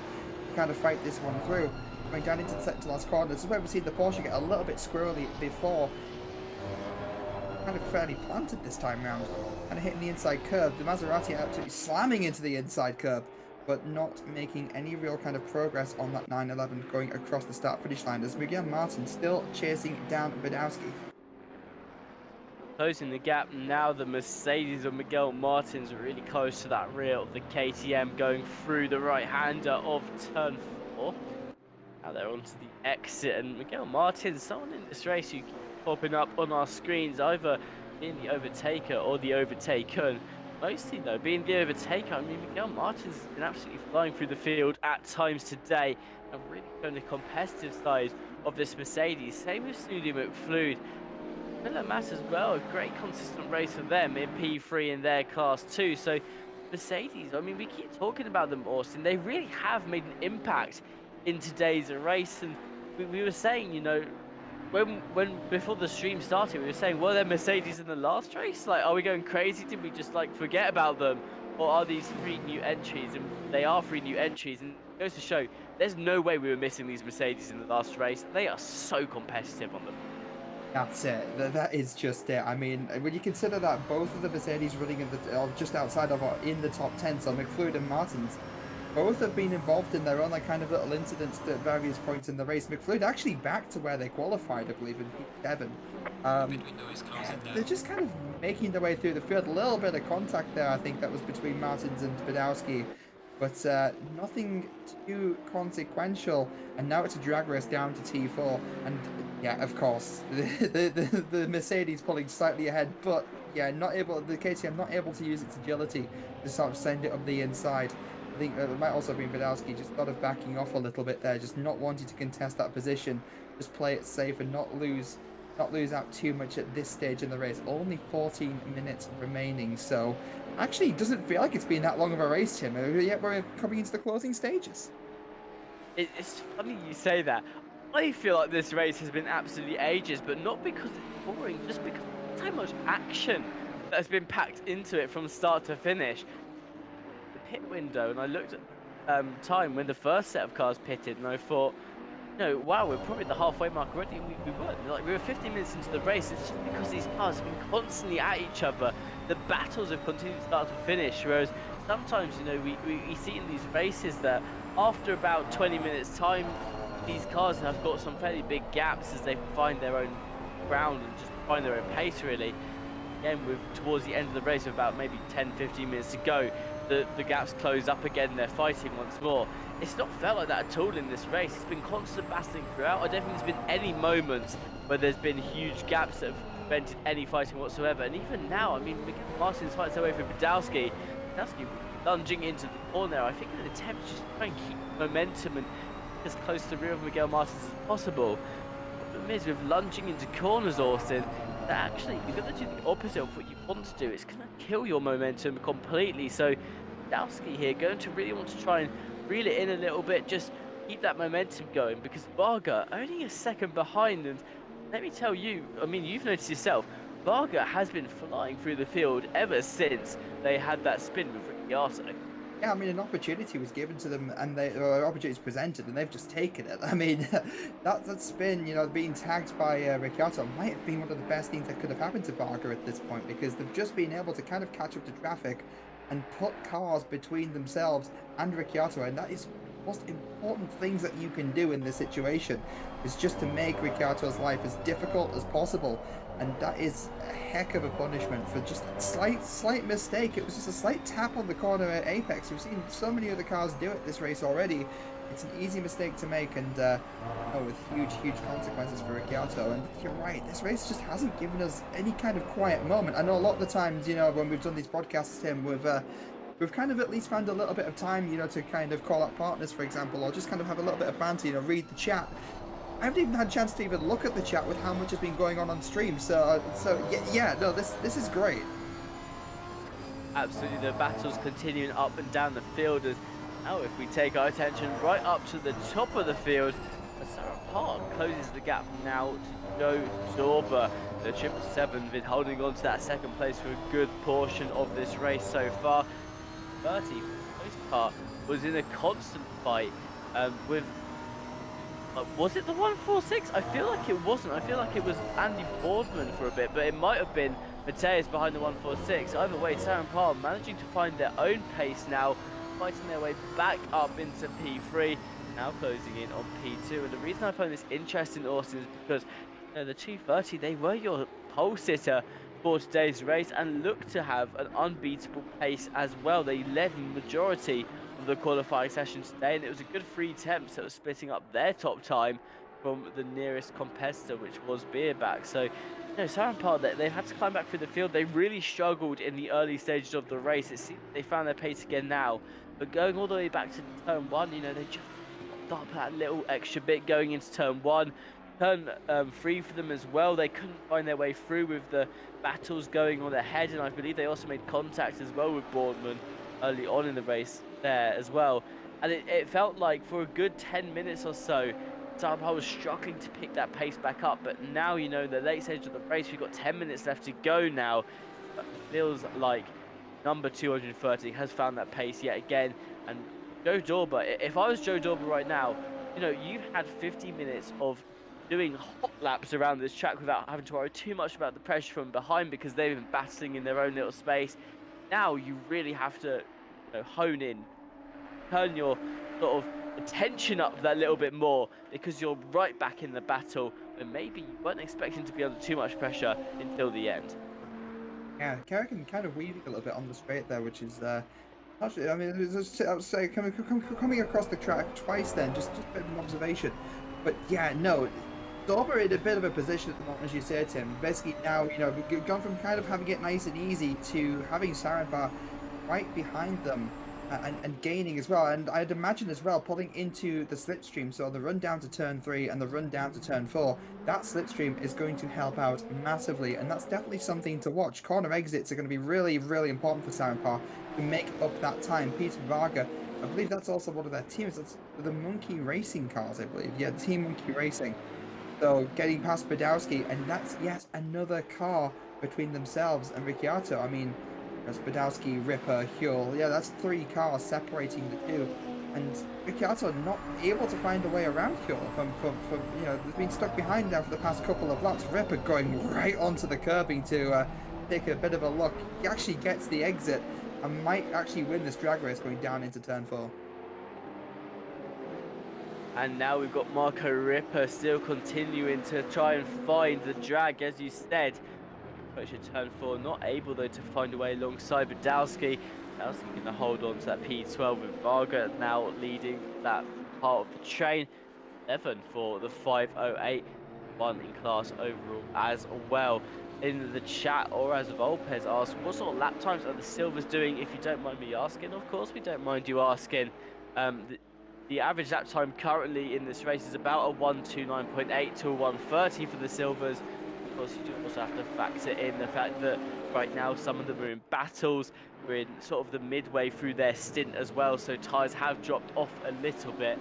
S2: kind of fight this one through. Going down into the second to last corner, this is where we see the Porsche get a little bit squirrely before. Kind of fairly planted this time round, kind of hitting the inside curb. The Maserati absolutely slamming into the inside curb, but not making any real kind of progress on that 911 going across the start-finish line, as Miguel Martin still chasing down Badowski.
S1: Closing the gap now, the Mercedes of Miguel Martin's really close to that rear of the KTM, going through the right-hander of turn 4. Now they're onto the exit, and Miguel Martin, someone in this race who keeps popping up on our screens, either being the overtaker or the overtaken. Mostly though, being the overtaker. I mean, Miguel Martin's been absolutely flying through the field at times today and really showing the competitive side of this Mercedes. Same with Sully McFluid. Miller Mass as well, a great consistent race for them in P3 in their class too. So Mercedes, I mean, we keep talking about them, Austin. They really have made an impact in today's race, and we were saying, when before the stream started, we were saying, were there Mercedes in the last race? Like, are we going crazy? Did we just like forget about them? Or are these 3 new entries? And they are 3 new entries, and it goes to show there's no way we were missing these Mercedes in the last race. They are so competitive on them.
S2: That's it. That is just it. I mean, when you consider that both of the Mercedes running just outside of in the top 10, so McFluid and Martins, both have been involved in their own kind of little incidents at various points in the race. McFluid actually back to where they qualified, I believe, in P7. They're just kind of making their way through the field. A little bit of contact there, I think, that was between Martins and Badowski, but nothing too consequential. And now it's a drag race down to T4, and yeah, of course, the Mercedes pulling slightly ahead, but yeah, not able, the KTM not able to use its agility to sort of send it up the inside. I think it might also have been Badowski just sort of backing off a little bit there, just not wanting to contest that position, just play it safe and not lose out too much at this stage in the race. Only 14 minutes remaining, so actually it doesn't feel like it's been that long of a race, Tim. Yet we're coming into the closing stages.
S1: It's funny you say that. I feel like this race has been absolutely ages, but not because it's boring, just because there's so much action that has been packed into it from start to finish. The pit window, and I looked at time when the first set of cars pitted, and I thought, wow, we're probably at the halfway mark already. And we weren't. Like, we were 15 minutes into the race. It's just because these cars have been constantly at each other. The battles have continued start to finish. Whereas sometimes, we see in these races that after about 20 minutes time, these cars have got some fairly big gaps as they find their own ground and just find their own pace, really. Again, with towards the end of the race, with about maybe 10-15 minutes to go, the gaps close up again, they're fighting once more. It's not felt like that at all in this race. It's been constant battling throughout. I don't think there's been any moments where there's been huge gaps that have prevented any fighting whatsoever. And even now, I mean, Martin's fights away from Badowski. Badowski lunging into the corner, I think in an attempt to just try and keep momentum and as close to the rear of Miguel Martins as possible. The problem is, with lunging into corners, Austin, that actually you're going to do the opposite of what you want to do. It's going to kill your momentum completely. So Badowski here going to really want to try and reel it in a little bit, just keep that momentum going, because Varga only a second behind. And let me tell you, I mean, you've noticed yourself, Varga has been flying through the field ever since they had that spin with Ricciardo.
S2: Yeah, I mean, an opportunity was given to them, and an opportunity was presented, and they've just taken it. I mean, that spin, being tagged by Ricciardo might have been one of the best things that could have happened to Varga at this point, because they've just been able to kind of catch up to traffic and put cars between themselves and Ricciardo, and that is the most important things that you can do in this situation, is just to make Ricciardo's life as difficult as possible. And that is a heck of a punishment for just a slight mistake. It was just a slight tap on the corner at Apex. We've seen so many other cars do it this race already. It's an easy mistake to make, and with huge consequences for Ricciardo. And you're right, this race just hasn't given us any kind of quiet moment. I know a lot of the times, when we've done these podcasts, Tim, we've kind of at least found a little bit of time, to kind of call out partners, for example, or just kind of have a little bit of banter, read the chat. I haven't even had a chance to even look at the chat with how much has been going on stream. So yeah, no, this is great.
S1: Absolutely, the battles continuing up and down the field. As now, if we take our attention right up to the top of the field, Sarah Park closes the gap now to Joe Dorber. The 777 been holding on to that second place for a good portion of this race so far. 30 for the most part was in a constant fight with. Was it the 146? I feel like it wasn't. I feel like it was Andy Boardman for a bit, but it might have been Mateus behind the 146. Either way, Sarah Parr managing to find their own pace now, fighting their way back up into P3, now closing in on P2. And the reason I find this interesting, Austin, is because the 230, they were your pole sitter for today's race and look to have an unbeatable pace as well. They led majority of the qualifying session today, and it was a good 3 attempts that was splitting up their top time from the nearest competitor, which was Beerback. So, Sarah Parr, they've had to climb back through the field. They really struggled in the early stages of the race. It seems they found their pace again now, but going all the way back to turn 1, they just got up that little extra bit going into turn 1. Turn 3 for them as well. They couldn't find their way through with the battles going on ahead, and I believe they also made contact as well with Boardman early on in the race there as well. And it felt like for a good 10 minutes or so, Sarah Parr was struggling to pick that pace back up. But now, in the late stage of the race, we've got 10 minutes left to go now. But it feels like number 230 has found that pace yet again. And Joe Dorber, if I was Joe Dorber right now, you've had 50 minutes of doing hot laps around this track without having to worry too much about the pressure from behind, because they've been battling in their own little space. Now you really have to hone in, turn your sort of attention up that little bit more, because you're right back in the battle and maybe you weren't expecting to be under too much pressure until the end.
S2: Yeah, Kerrigan kind of weaving a little bit on the straight there, which is actually, I mean, I would say coming across the track twice then, just a bit of an observation. But yeah, no, Sauber in a bit of a position at the moment, as you say, Tim. Basically now, we've gone from kind of having it nice and easy to having Sarenpar right behind them and gaining as well. And I'd imagine as well, pulling into the slipstream, so the run down to turn 3 and the run down to turn 4, that slipstream is going to help out massively. And that's definitely something to watch. Corner exits are going to be really, really important for Sarenpar to make up that time. Peter Varga, I believe that's also one of their teams. That's the Monkey Racing cars, I believe. Yeah, Team Monkey Racing. So getting past Badowski, and that's yet another car between themselves and Ricciardo. I mean, there's Badowski, Ripper, Huel. Yeah, that's 3 cars separating the two. And Ricciardo not able to find a way around Huel from they've been stuck behind now for the past couple of laps. Ripper going right onto the curbing to take a bit of a look. He actually gets the exit and might actually win this drag race going down into turn 4.
S1: And now we've got Marco Ripper still continuing to try and find the drag, as you said. Approach at turn 4, not able though to find a way alongside Badowski. Badowski going to hold on to that P12 with Varga now leading that part of the train. 11 for the 508, 1 in class overall as well. In the chat, or as Volpez asks, what sort of lap times are the Silvers doing? If you don't mind me asking, of course we don't mind you asking. The average lap time currently in this race is about a 129.8 to a 130 for the Silvers. Of course, you do also have to factor in the fact that right now some of them are in battles. We're in sort of the midway through their stint as well, so tyres have dropped off a little bit.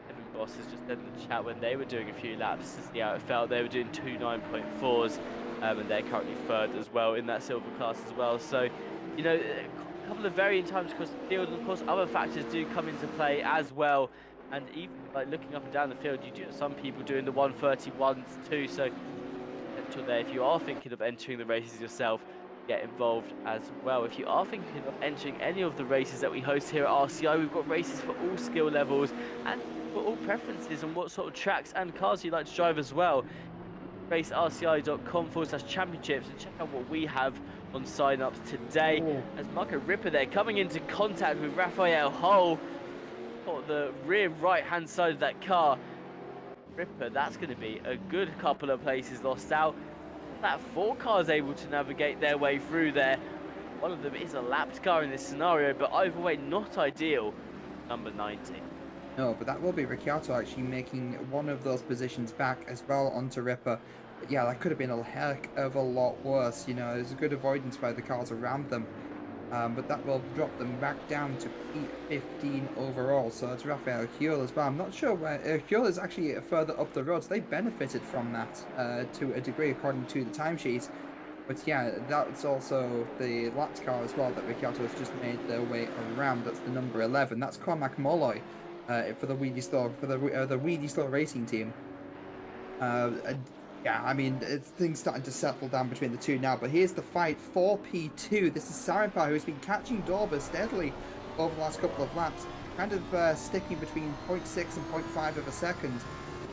S1: Evan Boss has just said in the chat when they were doing a few laps to see how it felt. They were doing 2.9.4s, and they're currently 3rd as well in that Silver class as well. So, you know, a couple of varying times across the field, and of course other factors do come into play as well. And even like looking up and down the field, you do have some people doing the 131s too. So potential there, if you are thinking of entering the races yourself, get involved as well. If you are thinking of entering any of the races that we host here at RCI, we've got races for all skill levels and for all preferences and what sort of tracks and cars you like to drive as well. RaceRCI.com/championships and check out what we have on sign-ups today. As Marco Ripper there coming into contact with Raphael Hull on the rear right-hand side of that car. Ripper, that's going to be a good couple of places lost out. That 4 cars able to navigate their way through there. One of them is a lapped car in this scenario, but overweight not ideal. Number 90.
S2: No, but that will be Ricciardo actually making one of those positions back as well onto Ripper. But yeah, that could have been a heck of a lot worse. You know, there's a good avoidance by the cars around them. But that will drop them back down to P15 overall. So that's Raphael Huel as well. I'm not sure where Huel is actually further up the road. So they benefited from that to a degree according to the timesheet. But yeah, that's also the lapped car as well that Ricciardo has just made their way around. That's the number 11. That's Cormac Molloy for the Wheelie Store Racing team. Yeah, I mean, things starting to settle down between the two now, but here's the fight for P2. This is Sarenpar, who's been catching Dorber steadily over the last couple of laps, kind of sticking between 0.6 and 0.5 of a second.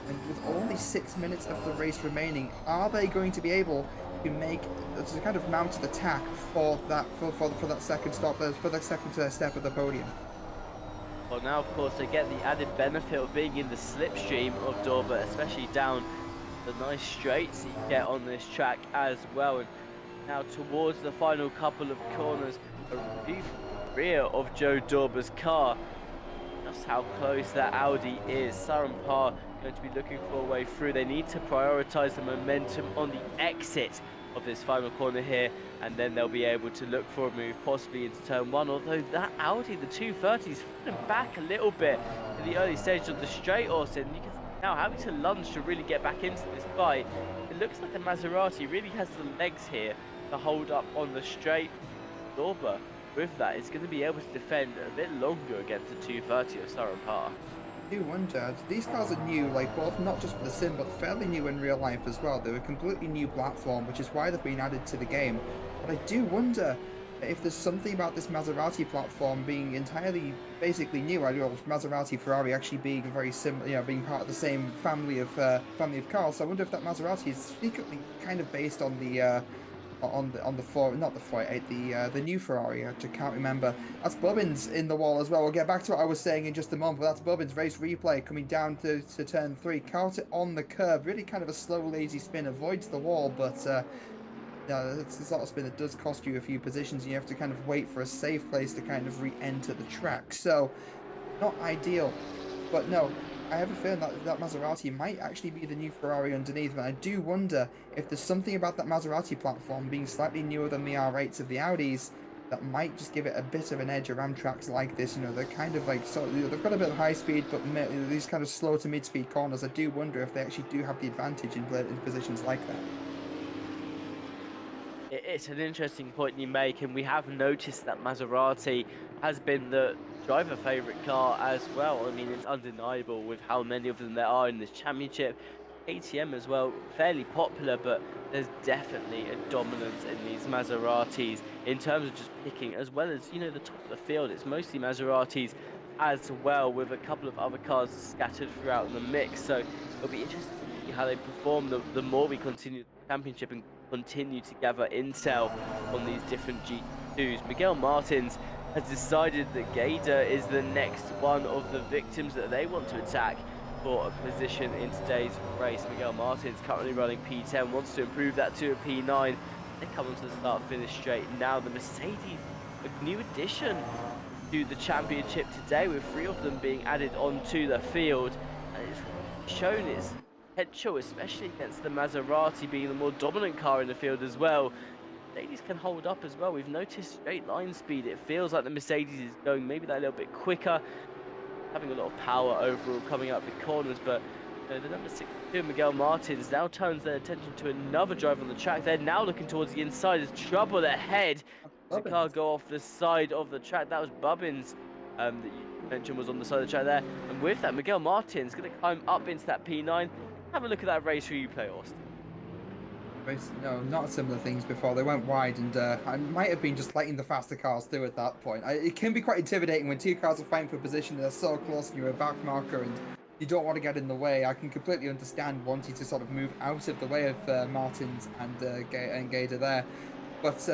S2: And with only 6 minutes of the race remaining, are they going to be able to kind of mount an attack for that second stop, for that second step of the podium?
S1: Well, now, of course, they get the added benefit of being in the slipstream of Dorber, especially down the nice straights you get on this track as well. And now towards the final couple of corners, a review from the rear of Joe Dorber's car. Just how close that Audi is. Sarenpar going to be looking for a way through. They need to prioritize the momentum on the exit of this final corner here, and then they'll be able to look for a move possibly into turn 1, although that Audi, the 230, is falling back a little bit in the early stage of the straight, Austin. You can now having to lunge to really get back into this fight. It looks like the Maserati really has the legs here to hold up on the straight. Dorber, with that, is going to be able to defend a bit longer against the 230 of Sarenpar.
S2: I do wonder, these cars are new, like both not just for the sim, but fairly new in real life as well. They're a completely new platform, which is why they've been added to the game. But I do wonder if there's something about this Maserati platform being entirely basically new. I know Maserati, Ferrari actually being very similar, you know, being part of the same family of cars. So I wonder if that Maserati is secretly kind of based on the on the four, not the 488, the new Ferrari. I just can't remember. That's Bubbins in the wall as well. We'll get back to what I was saying in just a moment. But that's Bubbins race replay coming down to turn 3. Caught it on the curb. Really kind of a slow, lazy spin. Avoids the wall, but yeah, it's the sort of spin that does cost you a few positions. You have to kind of wait for a safe place to kind of re-enter the track. So not ideal. But no, I have a feeling that Maserati might actually be the new Ferrari underneath, and I do wonder if there's something about that Maserati platform being slightly newer than the R8s of the Audis that might just give it a bit of an edge around tracks like this. You know, they're kind of like, so you know, they've got a bit of high speed, but these kind of slow to mid-speed corners, I do wonder if they actually do have the advantage in positions like that.
S1: It's an interesting point you make, and we have noticed that Maserati has been the driver favourite car as well. I mean, it's undeniable with how many of them there are in this championship. KTM as well, fairly popular, but there's definitely a dominance in these Maseratis in terms of just picking, as well as, you know, the top of the field. It's mostly Maseratis as well, with a couple of other cars scattered throughout the mix. So it'll be interesting to see how they perform the more we continue the championship and continue to gather intel on these different G2s. Miguel Martins has decided that Gator is the next one of the victims that they want to attack for a position in today's race. Miguel Martins currently running P10, wants to improve that to a P9. They come onto the start-finish straight now. The Mercedes, a new addition to the championship today, with 3 of them being added onto the field, and it's shown its potential, especially against the Maserati being the more dominant car in the field as well. Mercedes can hold up as well. We've noticed straight line speed. It feels like the Mercedes is going maybe that little bit quicker, having a lot of power overall coming up the corners, but you know, the number 62, Miguel Martins, now turns their attention to another driver on the track. They're now looking towards the inside. There's trouble ahead. The car go off the side of the track. That was Bubbins that you mentioned was on the side of the track there. And with that, Miguel Martins going to climb up into that P9. Have a look at that race replay, Austin.
S2: No, not similar things before. They went wide, and I might have been just letting the faster cars through at that point. It can be quite intimidating when 2 cars are fighting for position and they're so close and you're a back marker and you don't want to get in the way. I can completely understand wanting to sort of move out of the way of Martins and Gator there. But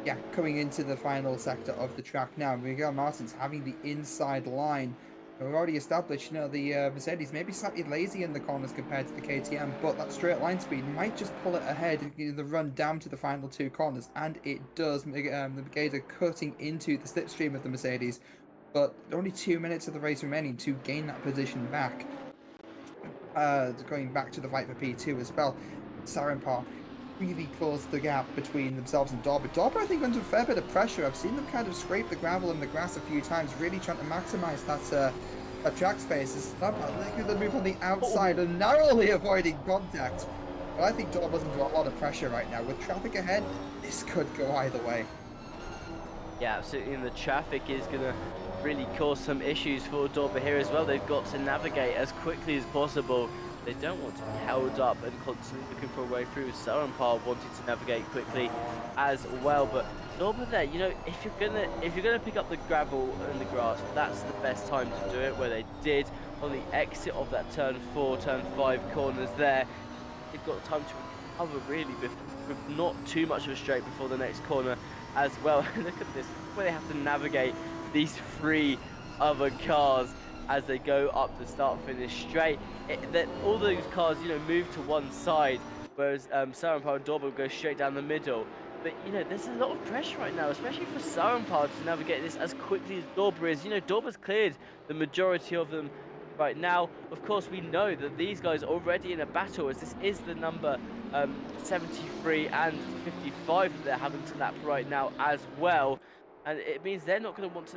S2: yeah, coming into the final sector of the track now, Miguel Martins having the inside line. We've already established, you know, the Mercedes may be slightly lazy in the corners compared to the KTM, but that straight line speed might just pull it ahead in the run down to the final 2 corners, and it does. The Gator cutting into the slipstream of the Mercedes, but only 2 minutes of the race remaining to gain that position back. Going back to the fight for P2 as well, Sarenpar really closed the gap between themselves and Dauber. Dauber, I think, under a fair bit of pressure. I've seen them kind of scrape the gravel and the grass a few times, really trying to maximise that track space. It's not like they move on the outside and narrowly avoiding contact. But I think Dauber's under a lot of pressure right now. With traffic ahead, this could go either way.
S1: Yeah, absolutely, and the traffic is going to really cause some issues for Dauber here as well. They've got to navigate as quickly as possible. They don't want to be held up and constantly looking for a way through. Sarenpar wanted to navigate quickly as well, but Dauber there, you know, if you're gonna pick up the gravel and the grass, that's the best time to do it, where they did on the exit of that turn 4, turn 5 corners there. They've got time to recover really with not too much of a straight before the next corner as well. Look at this, where they have to navigate these 3 other cars as they go up the start-finish straight. That all those cars, you know, move to one side, whereas Sarenpar and Dauber go straight down the middle. But, you know, there's a lot of pressure right now, especially for Sarenpar to navigate this as quickly as Dauber is. You know, Dauber's cleared the majority of them right now. Of course, we know that these guys are already in a battle, as this is the number 73 and 55 that they're having to lap right now as well. And it means they're not going to want to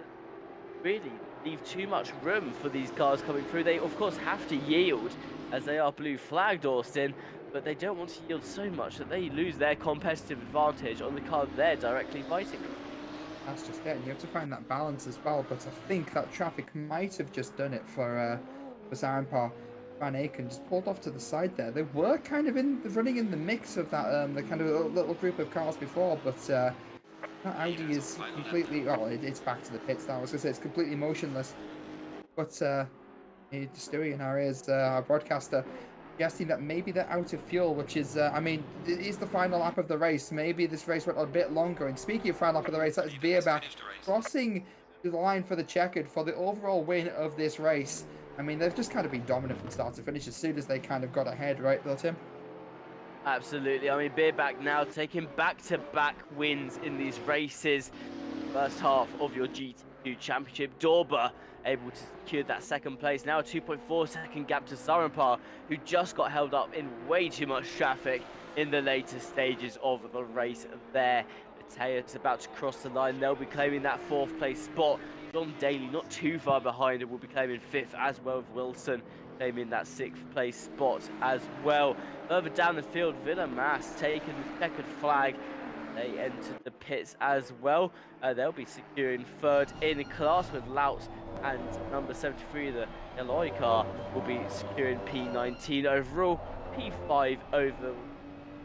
S1: really leave too much room for these cars coming through. They of course have to yield, as they are blue flagged, Austin, but they don't want to yield so much that they lose their competitive advantage on the car they're directly fighting.
S2: That's just it, and you have to find that balance as well. But I think that traffic might have just done it for Sarenpar. Van Aken just pulled off to the side there. They were kind of running in the mix of that the kind of little group of cars before, but that Audi is completely, well, it's back to the pits now. I was going to say it's completely motionless. But Stewie in our ears, our broadcaster, suggesting that maybe they're out of fuel, which is, I mean, it is the final lap of the race. Maybe this race went a bit longer. And speaking of final lap of the race, that is Beerback crossing the line for the checkered for the overall win of this race. I mean, they've just kind of been dominant from start to finish as soon as they kind of got ahead, right, though, Tim?
S1: Absolutely. I mean, Beerback now taking back-to-back wins in these races. First half of your GT2 Championship, Dorber able to secure that second place. Now a 2.4-second gap to Saranpar, who just got held up in way too much traffic in the later stages of the race there. Mateus about to cross the line. They'll be claiming that fourth place spot. John Daly not too far behind and will be claiming fifth, as well as Wilson claiming that sixth place spot as well. Further down the field, Villa Mass taking the checkered flag. They entered the pits as well. They'll be securing third in the class with Laut, and number 73, the Eloy car, will be securing P19 overall, P5 over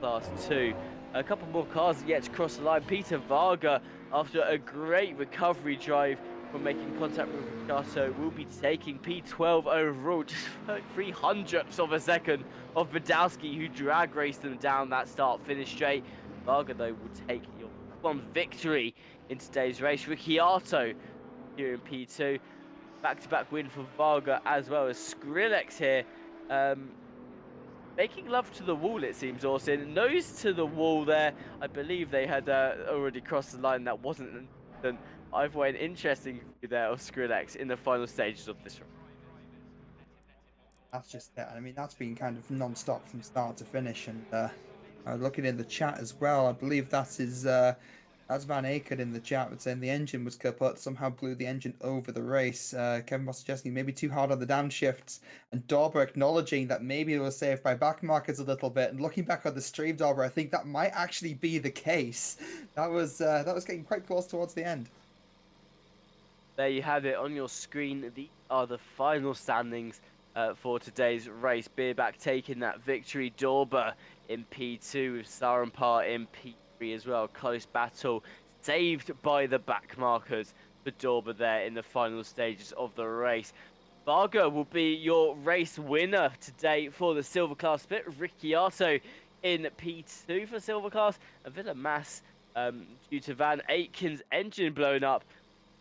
S1: class 2. A couple more cars yet to cross the line. Peter Varga, after a great recovery drive from making contact with Ricardo, will be taking P12 overall, just 300ths of a second of Badowski, who drag raced them down that start-finish straight. Varga, though, will take your one victory in today's race. Ricciardo here in P2. Back-to-back win for Varga, as well as Skrillex here. Making love to the wall, it seems, Austin. Nose to the wall there. I believe they had already crossed the line. That wasn't an either way, an interesting view there of Skrillex in the final stages of this race.
S2: That's just it. I mean, that's been kind of non-stop from start to finish. And looking in the chat as well, I believe that's Van Aken in the chat, but saying the engine was kaput, somehow blew the engine over the race. Kevin was suggesting maybe too hard on the downshifts, and Dauber acknowledging that maybe it was saved by back markers a little bit. And looking back on the stream, Dauber, I think that might actually be the case. That was getting quite close towards the end.
S1: There you have it on your screen. These are the final standings for today's race. Beerback taking that victory. Dauber in P2 with Saranpar in P3 as well. Close battle saved by the back markers for Dauber there in the final stages of the race. Varga will be your race winner today for the Silver Class split. Ricciardo in P2 for Silver Class. And Villa Mass, due to Van Aken's engine blown up,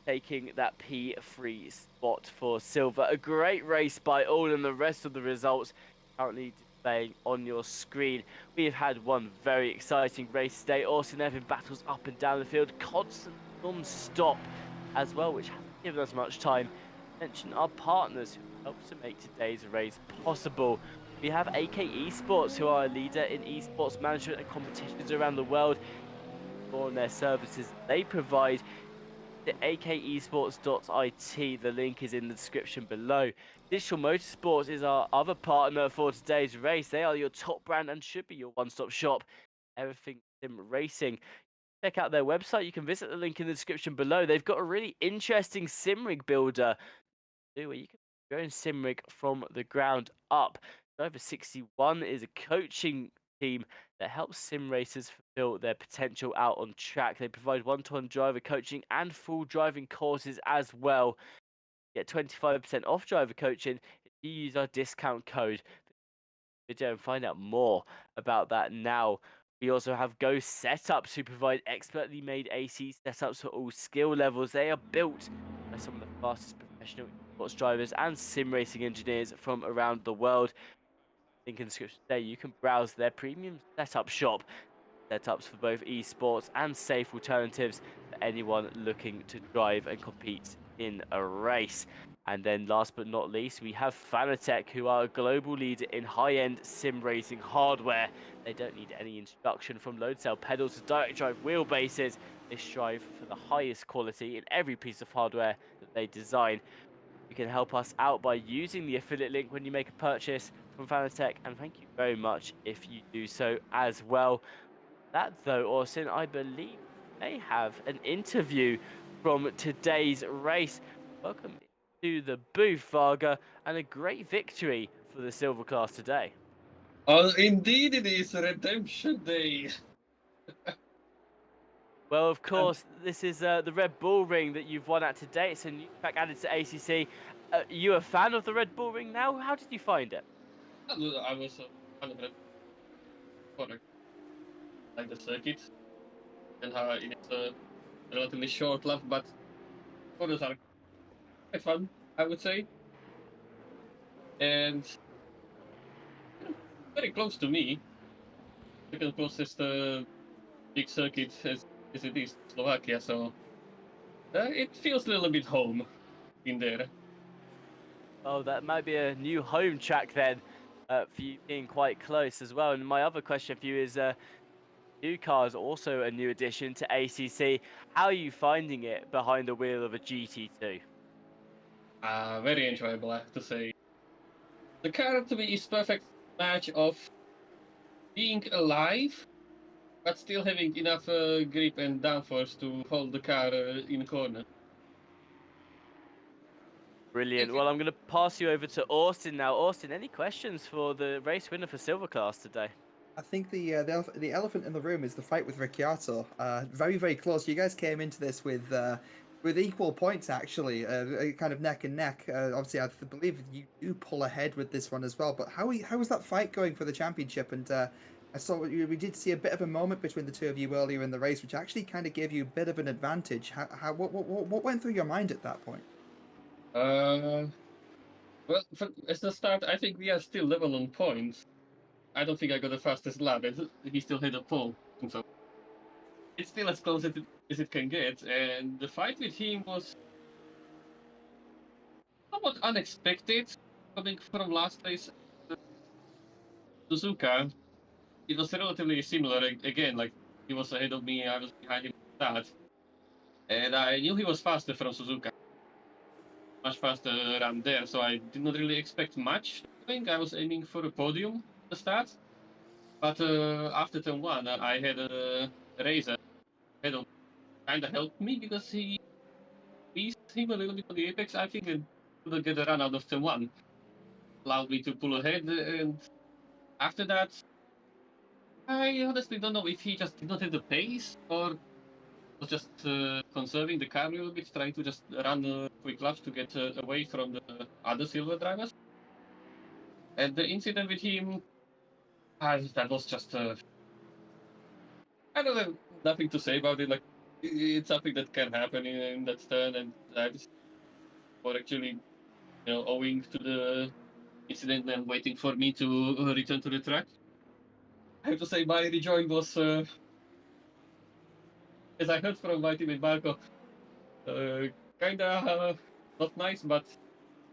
S1: taking that P3 spot for Silver. A great race by all, and the rest of the results currently displaying on your screen. We have had one very exciting race today. Austin Evan battles up and down the field, constant non-stop as well, which hasn't given us much time to mention our partners who helped to make today's race possible. We have AK Esports, who are a leader in esports management and competitions around the world. More on their services they provide, the akesports.it. The link is in the description below. Digital Motorsports is our other partner for today's race. They are your top brand and should be your one-stop shop. Everything sim racing. Check out their website. You can visit the link in the description below. They've got a really interesting sim rig builder where you can build your own sim rig from the ground up. Driver 61 is a coaching team that helps sim racers fulfill their potential out on track. They provide one-to-one driver coaching and full driving courses as well. Get 25% off driver coaching if you use our discount code video and find out more about that now. We also have Go Setups, who provide expertly made AC setups for all skill levels. They are built by some of the fastest professional sports drivers and sim racing engineers from around the world. Link in the description today. You can browse their premium setup shop. Setups for both esports and safe alternatives for anyone looking to drive and compete in a race. And then last but not least, we have Fanatec, who are a global leader in high-end sim racing hardware. They don't need any instruction from load cell pedals to direct drive wheelbases. They strive for the highest quality in every piece of hardware that they design. You can help us out by using the affiliate link when you make a purchase from Fanatec, and thank you very much if you do so as well. That though, Austin, I believe may have an interview from today's race. Welcome to the booth, Varga, and a great victory for the Silver Class today.
S3: Indeed it is Redemption Day.
S1: Well, of course, this is the Red Bull Ring that you've won at today. It's a new track added to ACC. You a fan of the Red Bull Ring now? How did you find it?
S3: I was 100 correct. Like the circuit and how it is a relatively short lap, but corners are quite fun, I would say. And very close to me. Second closest big circuit as it is Slovakia, so it feels a little bit home in there.
S1: Oh, that might be a new home track then, for you being quite close as well. And my other question for you is, new cars also a new addition to ACC. How are you finding it behind the wheel of a GT2?
S3: Very enjoyable, I have to say. The car to me is perfect match of being alive, but still having enough grip and downforce to hold the car in corner.
S1: Brilliant.
S3: If it,
S1: Well, I'm going to pass you over to Austin now. Austin, any questions for the race winner for Silver Class today?
S2: I think the elephant in the room is the fight with Ricciardo. Very very close. You guys came into this with equal points actually, kind of neck and neck. Obviously, I believe you do pull ahead with this one as well. But how was that fight going for the championship? And I saw we did see a bit of a moment between the two of you earlier in the race, which actually kind of gave you a bit of an advantage. What went through your mind at that point?
S3: uh, well, as the start, I think we are still level on points. I don't think I got the fastest lap, and he still hit a pole. So it's still as close as it can get. And the fight with him was somewhat unexpected, coming from last race Suzuka. It was relatively similar again. Like he was ahead of me, I was behind him at that, and I knew he was faster from Suzuka, much faster around there. So I did not really expect much. I was aiming for a podium at the start, but after turn one, I had a Razor head of kind of helped me because he squeezed him a little bit on the apex, I think, and couldn't get a run out of turn one. Allowed me to pull ahead, and after that, I honestly don't know if he just did not have the pace or was just conserving the car a little bit, trying to just run quick laps to get away from the other silver drivers. And the incident with him, that was just, I don't have nothing to say about it. Like, it's something that can happen in that turn, and that is or actually, owing to the incident and waiting for me to return to the track. I have to say, my rejoin was, as I heard from my teammate Marco, uh, kind of not nice, but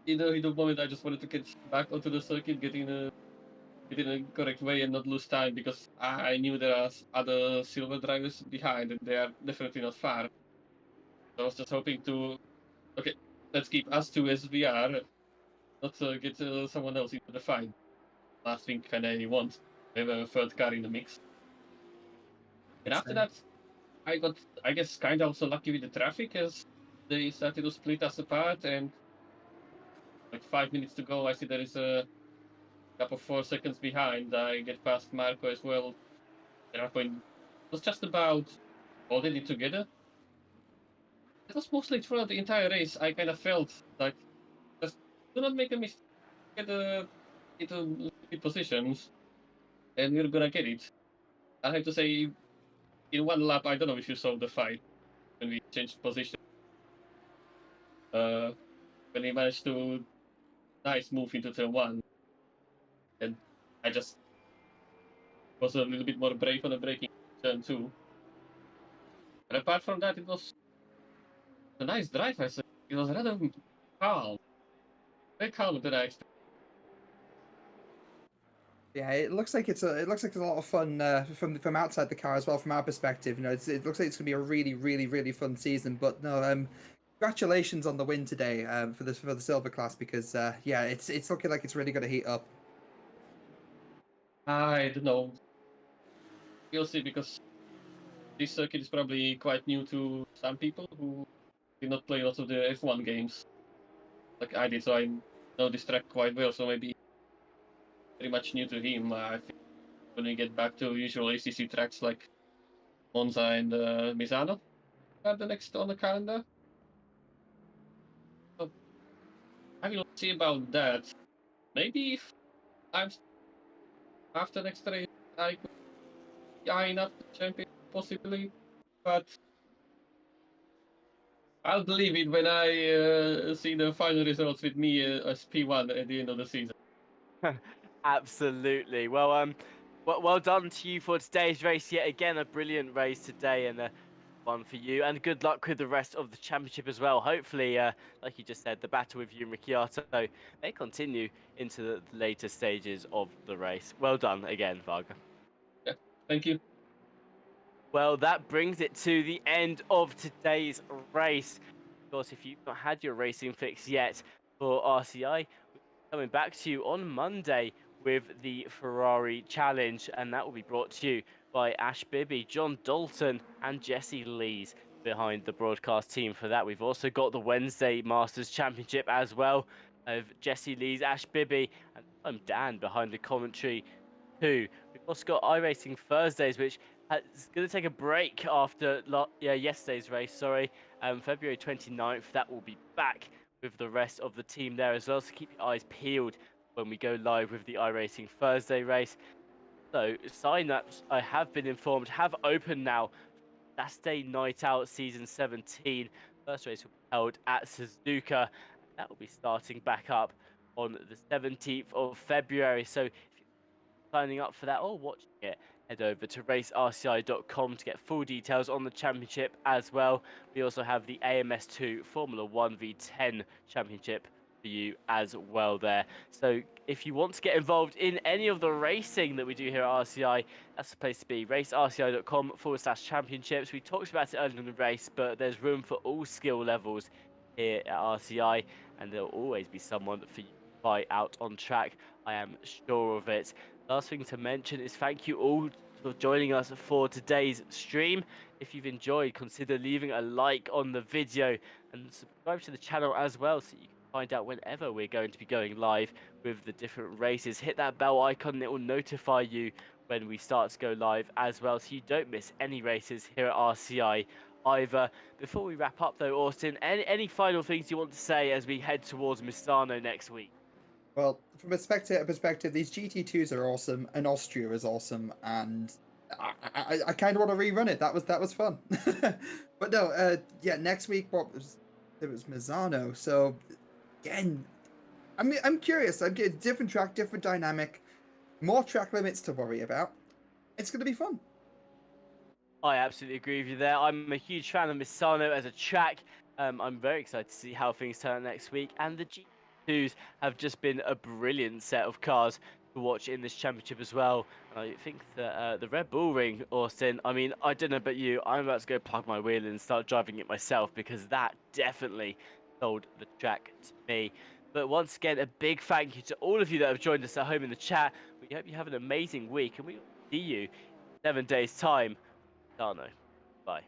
S3: in the moment, I just wanted to get back onto the circuit, get in a correct way and not lose time because I knew there are other silver drivers behind and they are definitely not far. So I was just hoping to, okay, let's keep us two as we are, not get someone else into the fight. Last thing kind of you want, have a third car in the mix. And
S2: Makes
S3: after
S2: sense.
S3: that, I got, I guess, kind of also lucky with the traffic as they started to split us apart and like 5 minutes to go, I see there is a gap of 4 seconds behind. I get past Marco as well. And Marco was just about holding it together. It was mostly throughout the entire race. I kind of felt like just do not make a mistake, get into good positions, and we're gonna get it. I have to say, in one lap, I don't know if you saw the fight when we changed position. Uh, when he managed to nice move into turn one, and I just was a little bit more brave on the braking turn two. And apart from that, it was a nice drive. I said it was rather calm, very calm than I expected.
S2: Yeah, it looks like it's a lot of fun from outside the car as well from our perspective. It looks like it's gonna be a really really fun season. But no, congratulations on the win today for the silver class because yeah, it's looking like it's really gonna heat up.
S3: I don't know. We'll see because this circuit is probably quite new to some people who did not play lots of the F1 games like I did. So I know this track quite well. So maybe very much new to him. I think when we get back to usual ACC tracks like Monza and Misano are the next on the calendar. So I will see about that. Maybe if I'm after next race, I could eye up the champion possibly, but I'll believe it when I see the final results with me as P1 at the end of the season.
S1: Absolutely. Well done to you for today's race. Yet again, a brilliant race today, and one for you. And good luck with the rest of the championship as well. Hopefully, like you just said, the battle with you and Ricciardo may continue into the later stages of the race. Well done again, Varga.
S3: Yeah, thank you.
S1: Well, that brings it to the end of today's race. Of course, if you've not had your racing fix yet for RCI, we're coming back to you on Monday with the Ferrari Challenge, and that will be brought to you by Ash Bibby, John Dalton, and Jesse Lees behind the broadcast team for that. We've also got the Wednesday Masters Championship as well of Jesse Lees, Ash Bibby, and I'm Dan behind the commentary too. We've also got iRacing Thursdays, which is going to take a break after yesterday's race, February 29th. That will be back with the rest of the team there as well, so keep your eyes peeled when we go live with the iRacing Thursday race. So sign-ups, I have been informed, have opened now. Saturday Night Out Season 17. First race will be held at Suzuka. That will be starting back up on the 17th of February. So if you're signing up for that or watching it, head over to racerci.com to get full details on the championship as well. We also have the AMS2 Formula 1 V10 Championship for you as well there. So if you want to get involved in any of the racing that we do here at RCI, that's the place to be. racerci.com/championships. We talked about it earlier in the race, but there's room for all skill levels here at RCI, and there'll always be someone for you to fight out on track. I am sure of it. Last thing to mention is thank you all for joining us for today's stream. If you've enjoyed, consider leaving a like on the video and subscribe to the channel as well, so you can find out whenever we're going to be going live with the different races. Hit that bell icon and it will notify you when we start to go live as well, so you don't miss any races here at RCI either. Before we wrap up though, Austin, any final things you want to say as we head towards Misano next week?
S2: Well, from a spectator perspective, these GT2s are awesome, and Austria is awesome, and I kind of want to rerun it. That was fun. But no, yeah, next week it was Misano. So again, I'm curious. I'm getting different track, different dynamic, more track limits to worry about. It's going to be fun.
S1: I absolutely agree with you there. I'm a huge fan of Misano as a track. I'm very excited to see how things turn out next week, and the GT2s have just been a brilliant set of cars to watch in this championship as well. And I think that the Red Bull Ring, Austin, I mean, I don't know about you, I'm about to go plug my wheel in and start driving it myself, because that definitely sold the track to me. But once again, a big thank you to all of you that have joined us at home in the chat. We hope you have an amazing week, and we will see you in 7 days' time. Bye.